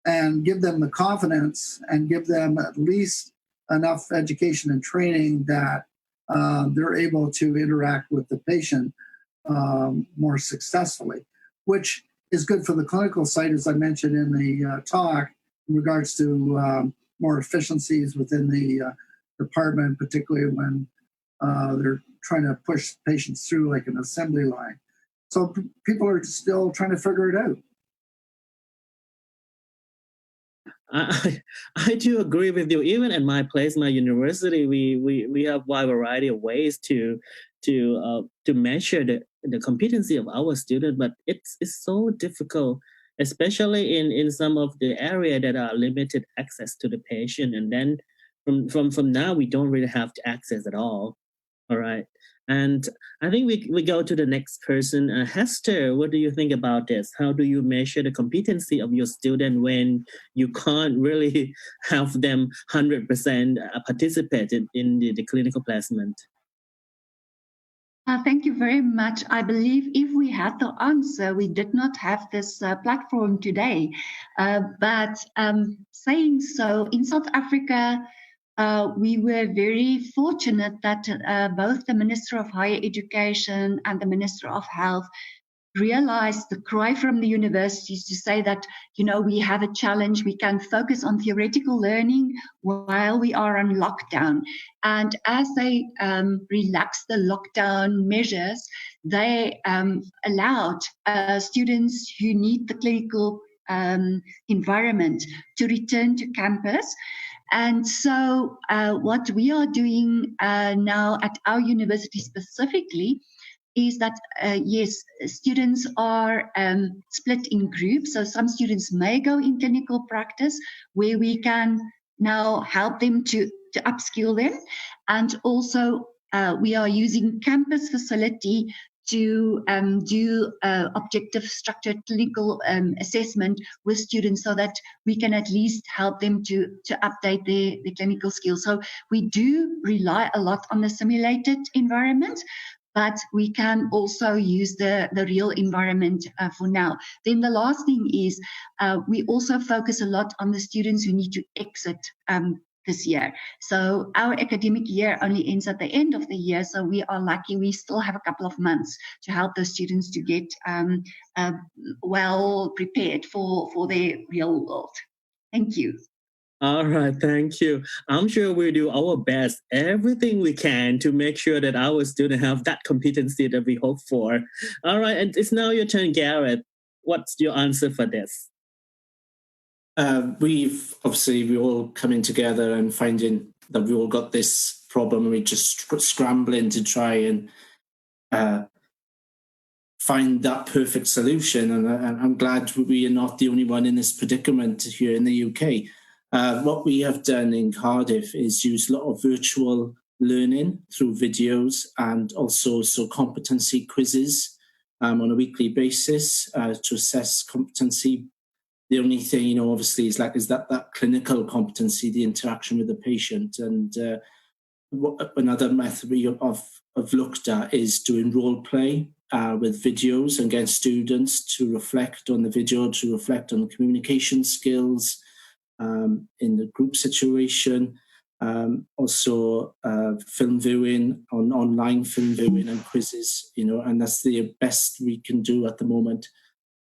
and give them the confidence and give them at least enough education and training that they're able to interact with the patient more successfully, which is good for the clinical side, as I mentioned in the talk, in regards to more efficiencies within the department, particularly when they're trying to push patients through like an assembly line. So people are still trying to figure it out. I do agree with you. Even at my place, my university, we have a wide variety of ways to measure the competency of our student, but it's so difficult, especially in some of the area that are limited access to the patient, and then from now we don't really have the access at all. All right. And I think we go to the next person. Hester, what do you think about this? How do you measure the competency of your student when you can't really have them 100% participate in the clinical placement? Thank you very much. I believe if we had the answer, we did not have this platform today. But saying so, in South Africa, we were very fortunate that both the Minister of Higher Education and the Minister of Health realized the cry from the universities to say that, we have a challenge. We can focus on theoretical learning while we are on lockdown. And as they relaxed the lockdown measures, they allowed students who need the clinical environment to return to campus. And so what we are doing now at our university specifically is that, yes, students are split in groups. So some students may go in clinical practice where we can now help them to upskill them. And also we are using campus facility to do objective structured clinical assessment with students so that we can at least help them to update their clinical skills. So we do rely a lot on the simulated environment, but we can also use the real environment for now. Then the last thing is we also focus a lot on the students who need to exit this year. So our academic year only ends at the end of the year, so we are lucky we still have a couple of months to help those students to get well prepared for their real world. Thank you. All right, thank you. I'm sure we'll do our best, everything we can to make sure that our students have that competency that we hope for. All right, and it's now your turn, Gareth. What's your answer for this? We're all coming together and finding that we all got this problem, and we're just scrambling to try and find that perfect solution. And I'm glad we are not the only one in this predicament here in the UK. What we have done in Cardiff is use a lot of virtual learning through videos and also competency quizzes on a weekly basis to assess competency. The only thing, obviously, is that clinical competency, the interaction with the patient. And another method we have looked at is doing role play with videos and getting students to reflect on the video, to reflect on the communication skills in the group situation. Also film viewing, online film viewing and quizzes, and that's the best we can do at the moment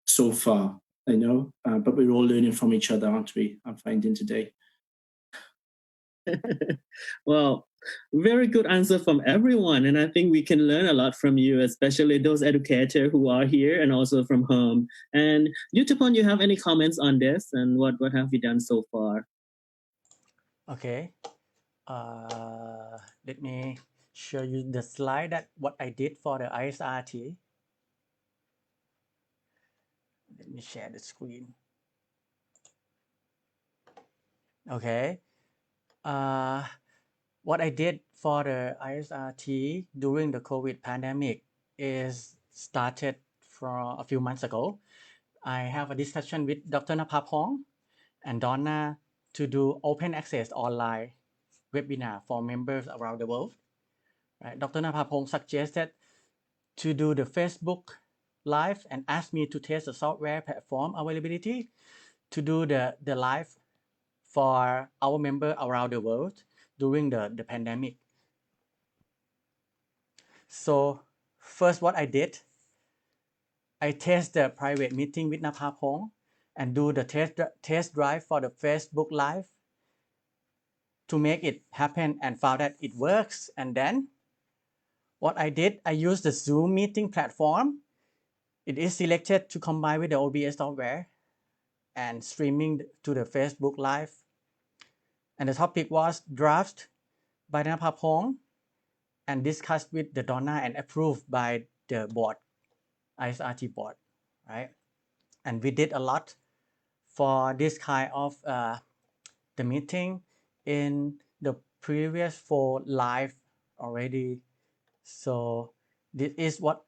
so far. But we're all learning from each other, aren't we? I'm finding today. Well, very good answer from everyone. And I think we can learn a lot from you, especially those educators who are here and also from home. And Yudthaphon, you have any comments on this and what have you done so far? Okay. Let me show you the slide that what I did for the ISRRT. Let me share the screen. Okay. What I did for the ISRRT during the COVID pandemic is started from a few months ago. I have a discussion with Dr. Napapong and Donna to do open access online webinar for members around the world. Right? Dr. Napapong suggested to do the Facebook Live and asked me to test the software platform availability to do the live for our member around the world during the pandemic. So first what I did, I test the private meeting with Napapong and do the test drive for the Facebook Live to make it happen and found that it works. And then what I did, I used the Zoom meeting platform. It is selected to combine with the OBS software and streaming to the Facebook Live. And the topic was draft by Napapong and discussed with the Donna and approved by the board, ISRRT board, right? And we did a lot for this kind of the meeting in the previous 4 live already. So this is what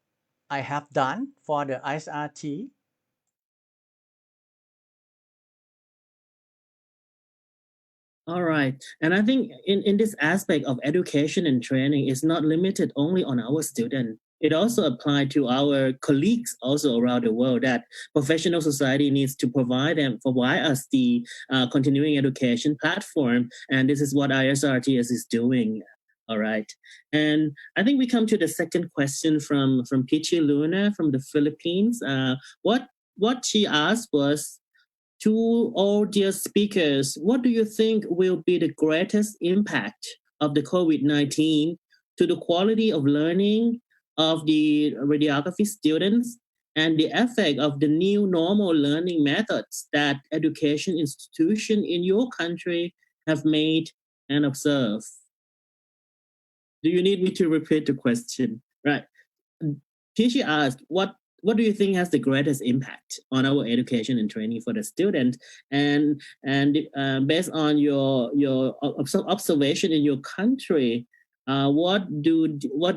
I have done for the ISRRT. All right. And I think in this aspect of education and training, it's not limited only on our students. It also applies to our colleagues also around the world that professional society needs to provide us the continuing education platform. And this is what ISRRT is doing. All right. And I think we come to the second question from Pichi Luna from the Philippines. What she asked was, to all dear speakers, what do you think will be the greatest impact of the COVID-19 to the quality of learning of the radiography students and the effect of the new normal learning methods that education institutions in your country have made and observed? Do you need me to repeat the question? Right. Tishi asked, what do you think has the greatest impact on our education and training for the student? And based on your observation in your country, what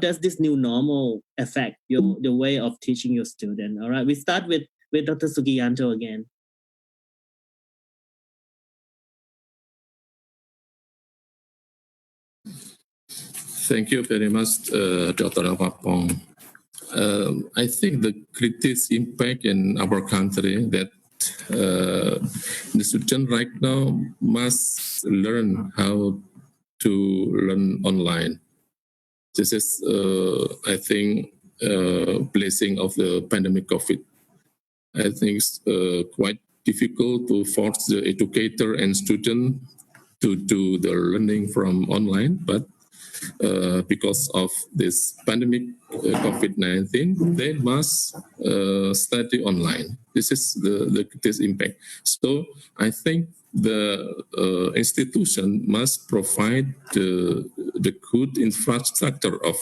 does this new normal affect the way of teaching your student? All right, we start with Dr. Sugiyanto again. Thank you very much, Dr. Napapong. I think the greatest impact in our country that the student right now must learn how to learn online. This is, I think, blessing of the pandemic COVID. I think it's quite difficult to force the educator and student to do the learning from online, but because of this pandemic COVID-19, they must study online. This is the greatest impact. So I think the institution must provide the good infrastructure of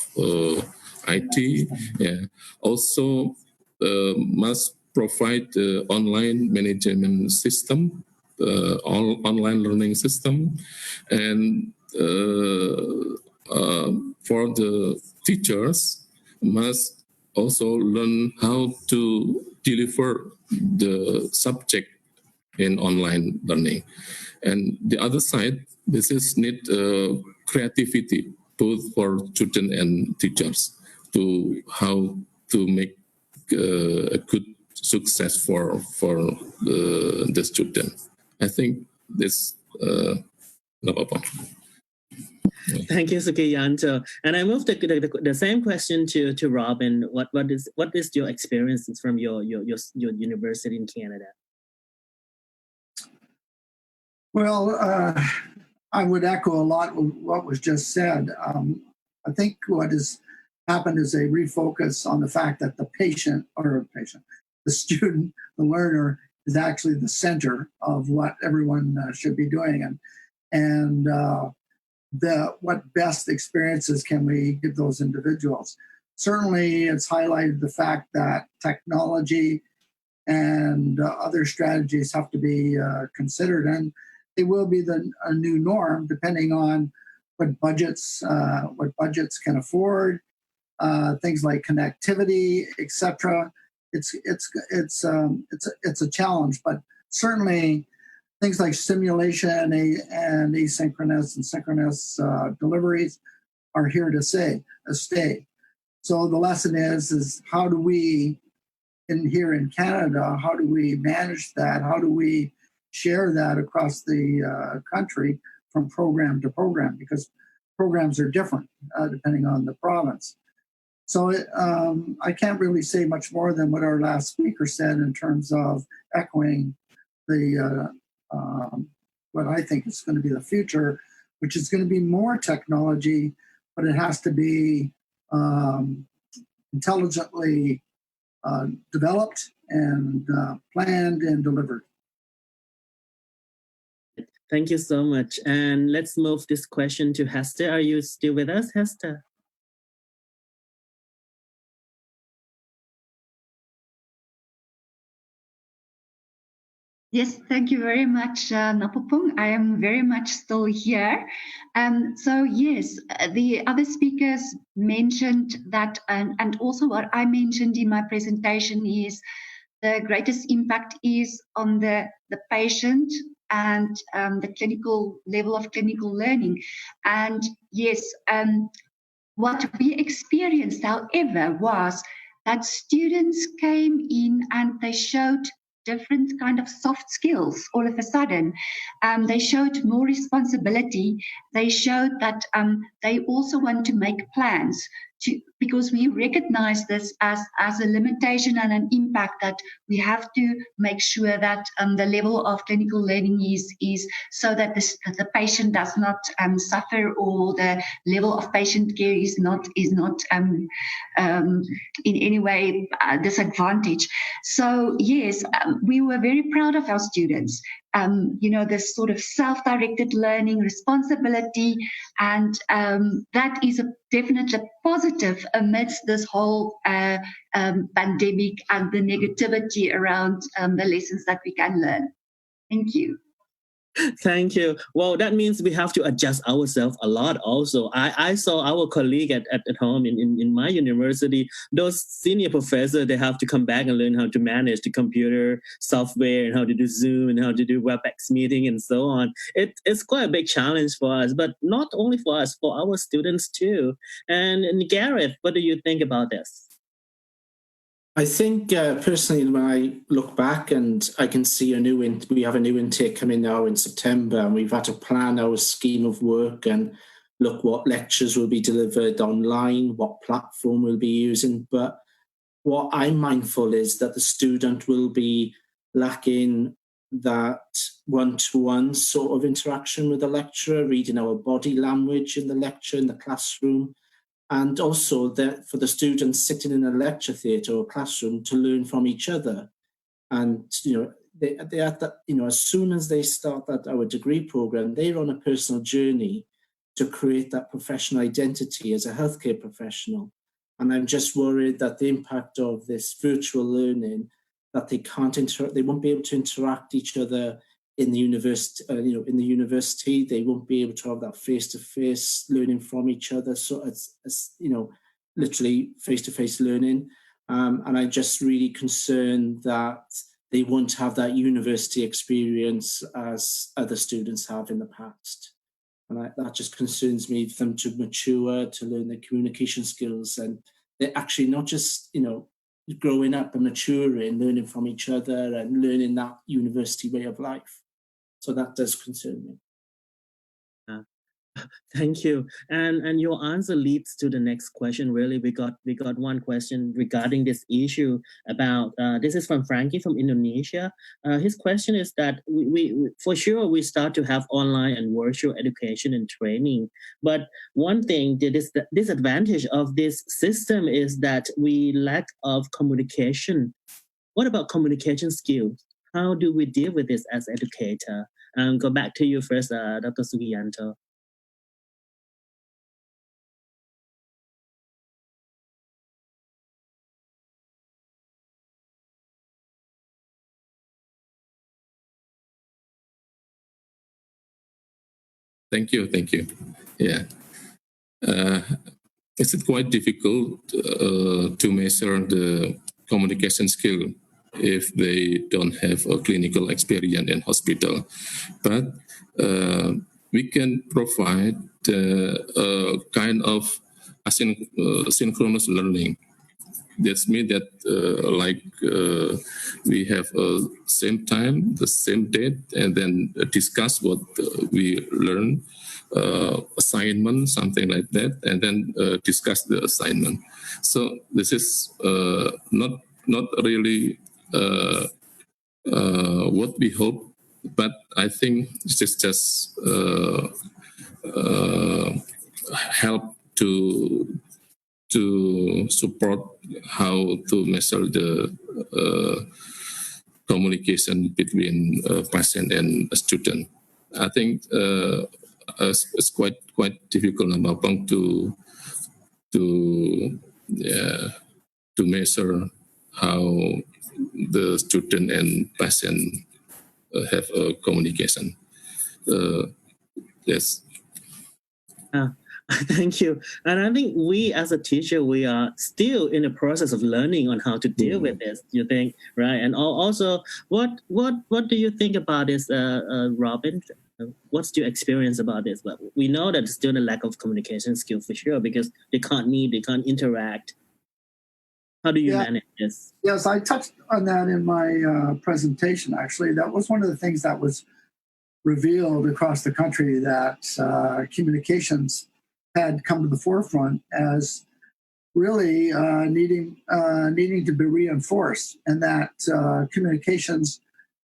IT. Yeah. Also must provide the online management system, all online learning system, and for the teachers must also learn how to deliver the subject in online learning. And the other side, this is need creativity both for students and teachers to how to make a good success for the student. I think this Napapong. Thank you, Sugiyanto. And I move the same question to Robin. What is your experiences from your university in Canada? Well, I would echo a lot of what was just said. I think what has happened is a refocus on the fact that the the student, the learner, is actually the center of what everyone should be doing, and what best experiences can we give those individuals. Certainly, it's highlighted the fact that technology and other strategies have to be considered, and they will be a new norm depending on what budgets can afford, things like connectivity, etc. It's a challenge, but certainly things like simulation and asynchronous and synchronous deliveries are here to stay. So the lesson is how do we, here in Canada, how do we manage that? How do we share that across the country from program to program? Because programs are different depending on the province. So I can't really say much more than what our last speaker said in terms of echoing the what I think is going to be the future, which is going to be more technology, but it has to be intelligently developed and planned and delivered. Thank you so much. And let's move this question to Hesta. Are you still with us, Hesta? Yes, thank you very much, Napapong. I am very much still here. So yes, the other speakers mentioned that, and also what I mentioned in my presentation is the greatest impact is on the patient and the clinical level of clinical learning. And yes, what we experienced, however, was that students came in and they showed different kind of soft skills all of a sudden. They showed more responsibility. They showed that they also want to make plans because we recognize this as a limitation and an impact that we have to make sure that the level of clinical learning is so that the patient does not suffer, or the level of patient care is not in any way disadvantaged. So yes, we were very proud of our students. This sort of self-directed learning, responsibility, and that is definitely positive amidst this whole pandemic and the negativity around the lessons that we can learn. Thank you. Thank you. Well, that means we have to adjust ourselves a lot also. I saw our colleague at home in my university, those senior professors, they have to come back and learn how to manage the computer software and how to do Zoom and how to do WebEx meeting and so on. It's quite a big challenge for us, but not only for us, for our students too. And Gareth, what do you think about this? I think personally, when I look back and I can see we have a new intake coming now in September, and we've had to plan our scheme of work and look what lectures will be delivered online, what platform we'll be using. But what I'm mindful is that the student will be lacking that one-to-one sort of interaction with the lecturer, reading our body language in the lecture, in the classroom. And also that for the students sitting in a lecture theatre or classroom to learn from each other. And, they have that, as soon as they start our degree program, they're on a personal journey to create that professional identity as a healthcare professional. And I'm just worried that the impact of this virtual learning, that they won't be able to interact each other in the university, they won't be able to have that face-to-face learning from each other. So it's literally face-to-face learning. And I'm just really concerned that they won't have that university experience as other students have in the past. And that just concerns me for them to mature, to learn their communication skills. And they're actually not just, growing up and maturing, learning from each other and learning that university way of life. So that does concern me. Thank you. And your answer leads to the next question. Really, we got one question regarding this issue about this is from Frankie from Indonesia. His question is that we for sure we start to have online and virtual education and training, but one thing that is the disadvantage of this system is that we lack of communication. What about communication skills? How do we deal with this as educator? Go back to you first, Dr. Sugiyanto. Thank you. Yeah, it's quite difficult to measure the communication skill if they don't have a clinical experience in hospital. But we can provide a kind of asynchronous learning. That means that we have same time, the same date, and then discuss what we learn, assignment, something like that, and then discuss the assignment. So this is not really what we hope, but I think this is just help to support how to measure the communication between patient and a student. I think it's quite difficult, Napapong, to measure how the student and patient have a communication. Yes. Thank you. And I think we as a teacher, we are still in the process of learning on how to deal with this, you think, right? And also, what do you think about this, Robin? What's your experience about this? But we know that there's still a lack of communication skill for sure, because they can't meet, they can't interact. How do you manage this? Yes, I touched on that in my presentation, actually. That was one of the things that was revealed across the country, that communications had come to the forefront as really needing to be reinforced, and that communications,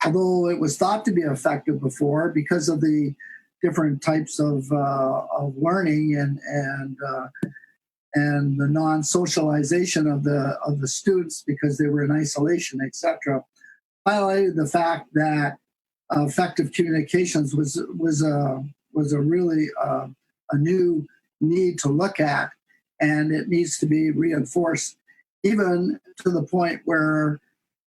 although it was thought to be effective before because of the different types of learning and the non-socialization of the students because they were in isolation, etc., highlighted the fact that effective communications was a really a new need to look at, and it needs to be reinforced, even to the point where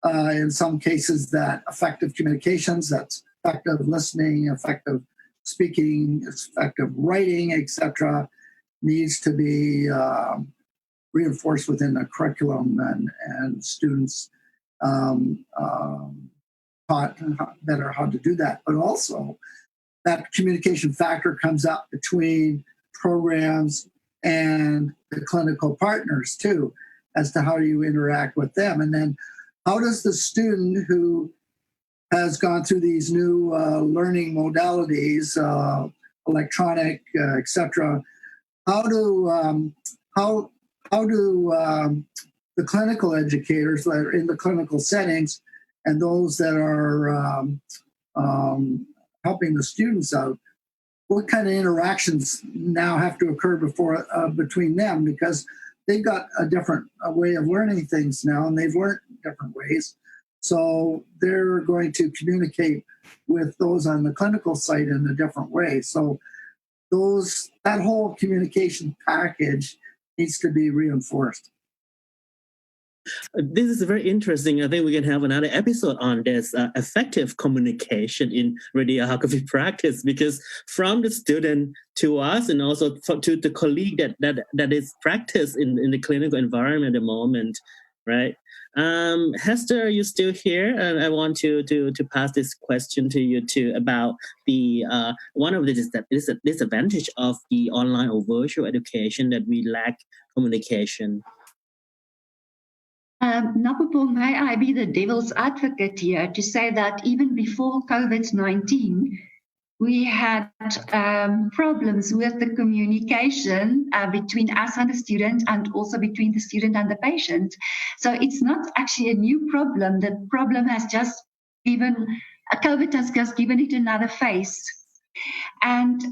in some cases that effective communications, that's effective listening, effective speaking, effective writing, etc., needs to be reinforced within the curriculum, and students taught better how to do that. But also that communication factor comes up between programs and the clinical partners too, as to how you interact with them. And then how does the student who has gone through these new learning modalities, electronic, etc., how do the clinical educators that are in the clinical settings and those that are helping the students out, what kind of interactions now have to occur between them, because they've got a different way of learning things now, and they've learned different ways. So they're going to communicate with those on the clinical site in a different way. So that whole communication package needs to be reinforced. This is very interesting. I think we can have another episode on this effective communication in radiography practice, because from the student to us, and also to the colleague that is practiced in the clinical environment at the moment, right? Hester, are you still here? And I want to pass this question to you too about the one of the disadvantage of the online or virtual education, that we lack communication. Napapong, may I be the devil's advocate here to say that even before COVID-19, we had problems with the communication between us and the student, and also between the student and the patient. So it's not actually a new problem. The problem has just COVID has just given it another face. And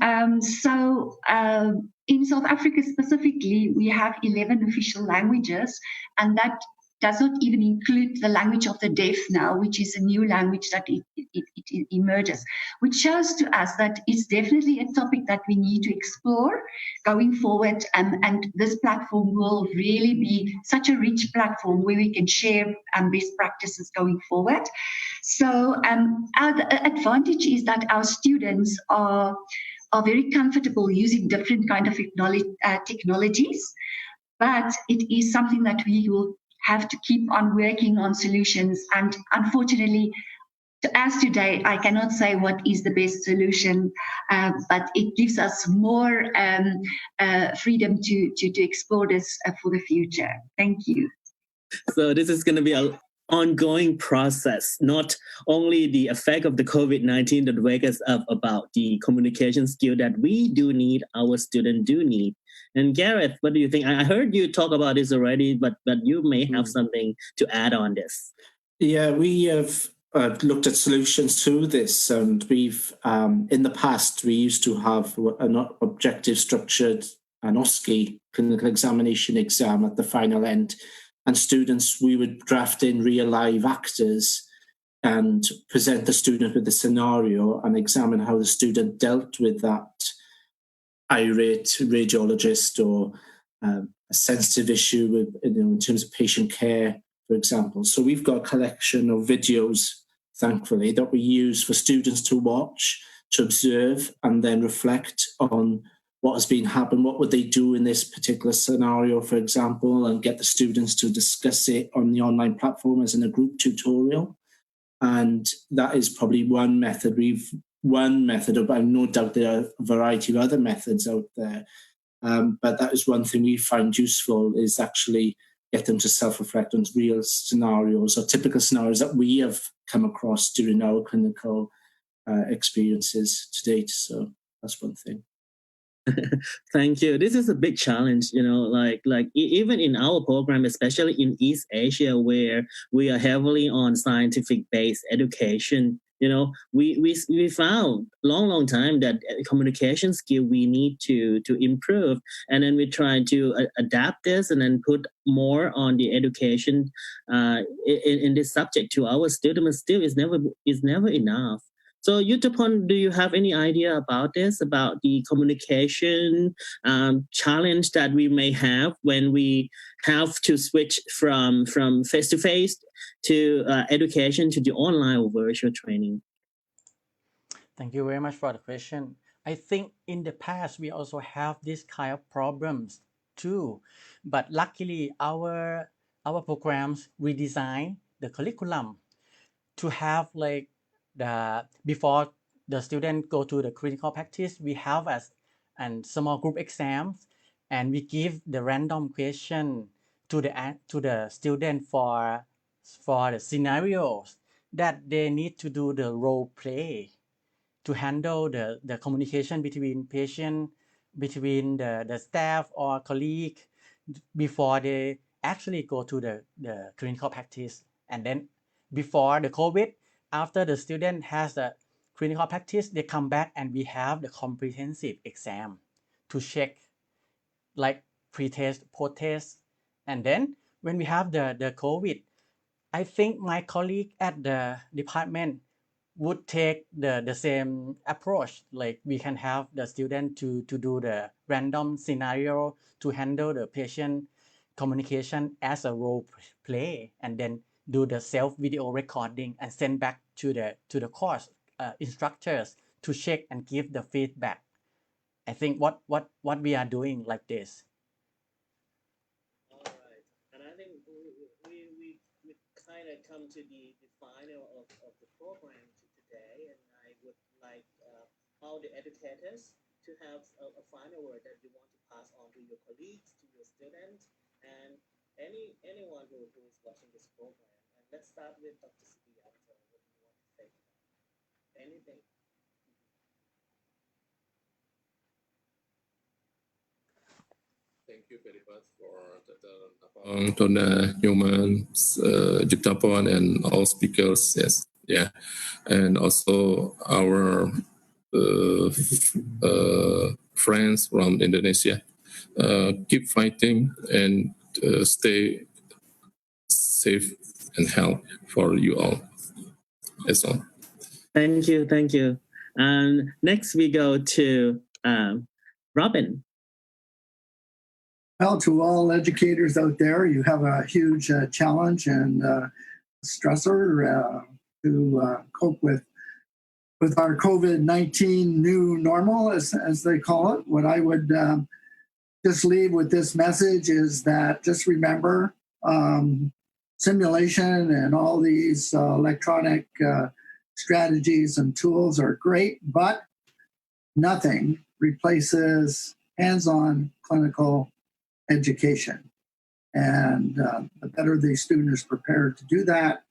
in South Africa specifically, we have 11 official languages, and that does not even include the language of the deaf now, which is a new language that it emerges, which shows to us that it's definitely a topic that we need to explore going forward. And this platform will really be such a rich platform where we can share best practices going forward. So our advantage is that our students are very comfortable using different kind of technologies, but it is something that we will have to keep on working on solutions. And unfortunately, as today, I cannot say what is the best solution, but it gives us more freedom to explore this for the future. Thank you. So this is going to be an ongoing process, not only the effect of the COVID-19 that wake us up about the communication skill that we do need, our students do need. And Gareth, what do you think? I heard you talk about this already, but you may have something to add on this. Yeah, we have looked at solutions to this, and we've in the past we used to have an objective structured an OSCE clinical examination exam at the final end, and students, we would draft in real live actors and present the student with the scenario and examine how the student dealt with that irate radiologist or a sensitive issue with, in terms of patient care, for example. So we've got a collection of videos, thankfully, that we use for students to watch, to observe, and then reflect on what has been happening, what would they do in this particular scenario, for example, and get the students to discuss it on the online platform as in a group tutorial. And that is probably one method. But no doubt there are a variety of other methods out there. But that is one thing we find useful, is actually get them to self-reflect on real scenarios or typical scenarios that we have come across during our clinical experiences to date. So that's one thing. Thank you. This is a big challenge, even in our program, especially in East Asia, where we are heavily on scientific-based education. We found long time that communication skill we need to improve, and then we try to adapt this and then put more on the education in this subject to our students. Still, is never enough. So, Yudthaphon, do you have any idea about this, about the communication challenge that we may have when we have to switch from face-to-face to education to the online or virtual training? Thank you very much for the question. I think in the past, we also have this kind of problems too. But luckily, our programs redesign the curriculum to have before the student go to the clinical practice, we have and small group exams, and we give the random question to the student for the scenarios that they need to do the role play to handle the communication between patient, between the staff or colleague before they actually go to the clinical practice. And then before the COVID, after the student has the clinical practice, they come back and we have the comprehensive exam to check like pre-test, post-test. And then when we have the COVID, I think my colleague at the department would take the same approach. Like we can have the student to do the random scenario to handle the patient communication as a role play, and then do the self video recording and send back to the course instructors to check and give the feedback. I think what we are doing like this. All right, and I think we kind of come to the final of the program today, and I would like all the educators to have a final word that you want to pass on to your colleagues, to your students, and anyone who is watching this program. And let's start with Dr. Sugiyanto. What do you want to say? Anything? Thank you very much for Dr. Napapong, Newman, Yudthaphon, and all speakers. Yes, yeah, and also our friends from Indonesia. Keep fighting and stay safe and healthy for you all. That's all. Thank you, thank you. And next we go to Robin. Well, to all educators out there, you have a huge challenge and stressor to cope with our COVID-19 new normal, as they call it. What I would just leave with this message is that just remember simulation and all these electronic strategies and tools are great, but nothing replaces hands-on clinical education. And the better the student is prepared to do that,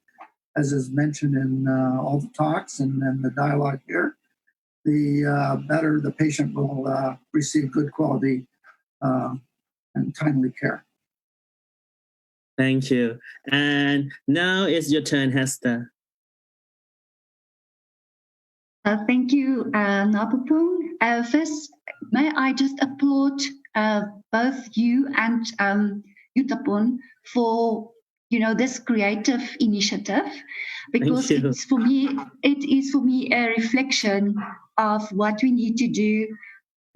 as is mentioned in all the talks and the dialogue here, the better the patient will receive good quality and timely care. Thank you. And now it's your turn, Hesta. Thank you, Napapong. First, may I just applaud both you and Yudthaphon for this creative initiative, because it is for me a reflection of what we need to do: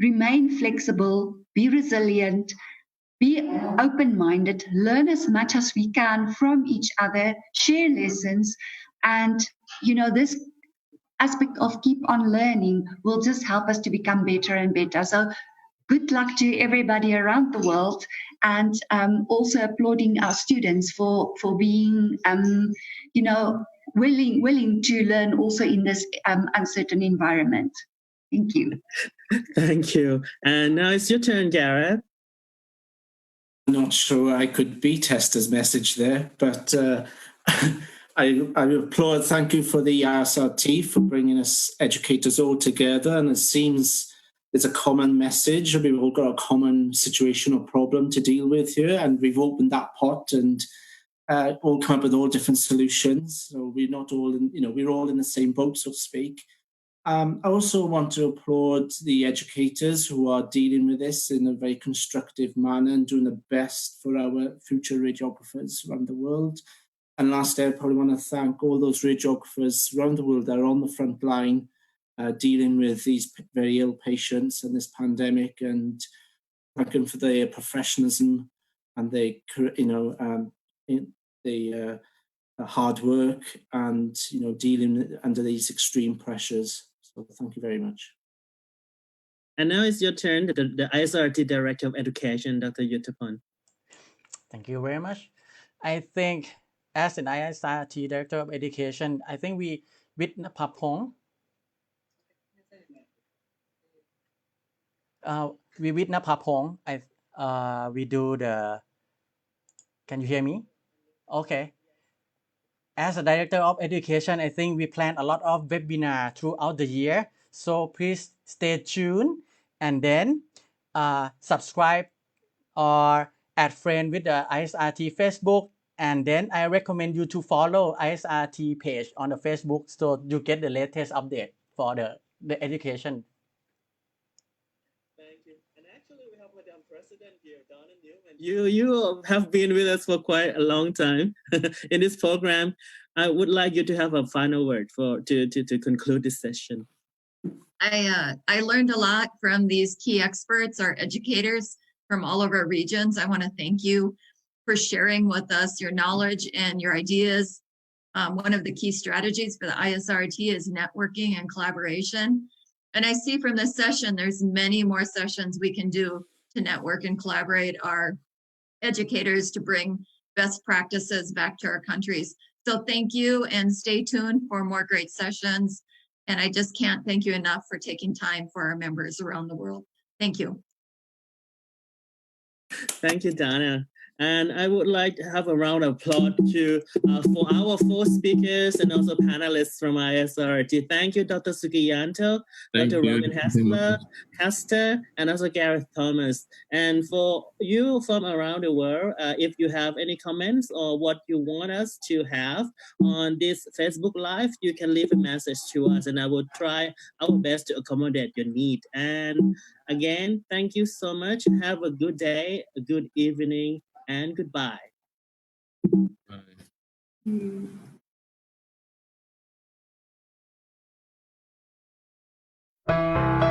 remain flexible, be resilient, be open-minded, learn as much as we can from each other, share lessons, and this aspect of keep on learning will just help us to become better and better. So good luck to everybody around the world, and also applauding our students for being willing to learn also in this uncertain environment. Thank you. Thank you. And now it's your turn, Gareth. I'm not sure I could beat Hesta's message there, but I applaud. Thank you for the ISRRT for bringing us educators all together. And it seems there's a common message. We've all got a common situation or problem to deal with here, and we've opened that pot and all come up with all different solutions. So we're not all we're all in the same boat, so to speak. I also want to applaud the educators who are dealing with this in a very constructive manner and doing the best for our future radiographers around the world. And lastly, I probably want to thank all those radiographers around the world that are on the front line dealing with these very ill patients and this pandemic, and thank them for their professionalism and their hard work and dealing under these extreme pressures. So thank you very much. And now it's your turn, the ISRRT Director of Education, Dr. Yudthaphon. Thank you very much. I think as an ISRRT Director of Education, I think we with Napapong, we do the. Can you hear me? Okay. As a Director of Education, I think we plan a lot of webinars throughout the year. So please stay tuned and then subscribe or add friend with the ISRRT Facebook. And then I recommend you to follow ISRRT page on the Facebook so you get the latest update for the education. Thank you. And actually, we have Madam President here, Donna Newman. You have been with us for quite a long time in this program. I would like you to have a final word to conclude this session. I learned a lot from these key experts, our educators from all of our regions. I want to thank you for sharing with us your knowledge and your ideas. One of the key strategies for the ISRRT is networking and collaboration. And I see from this session, there's many more sessions we can do to network and collaborate our educators to bring best practices back to our countries. So thank you, and stay tuned for more great sessions. And I just can't thank you enough for taking time for our members around the world. Thank you. Thank you, Donna. And I would like to have a round of applause for our four speakers and also panelists from ISRRT. Thank you, Dr. Sugiyanto, Thank Dr. you. Robin Hesler, Hesta, and also Gareth Thomas. And for you from around the world, if you have any comments or what you want us to have on this Facebook Live, you can leave a message to us and I will try our best to accommodate your need. And again, thank you so much. Have a good day, a good evening, and goodbye. Bye.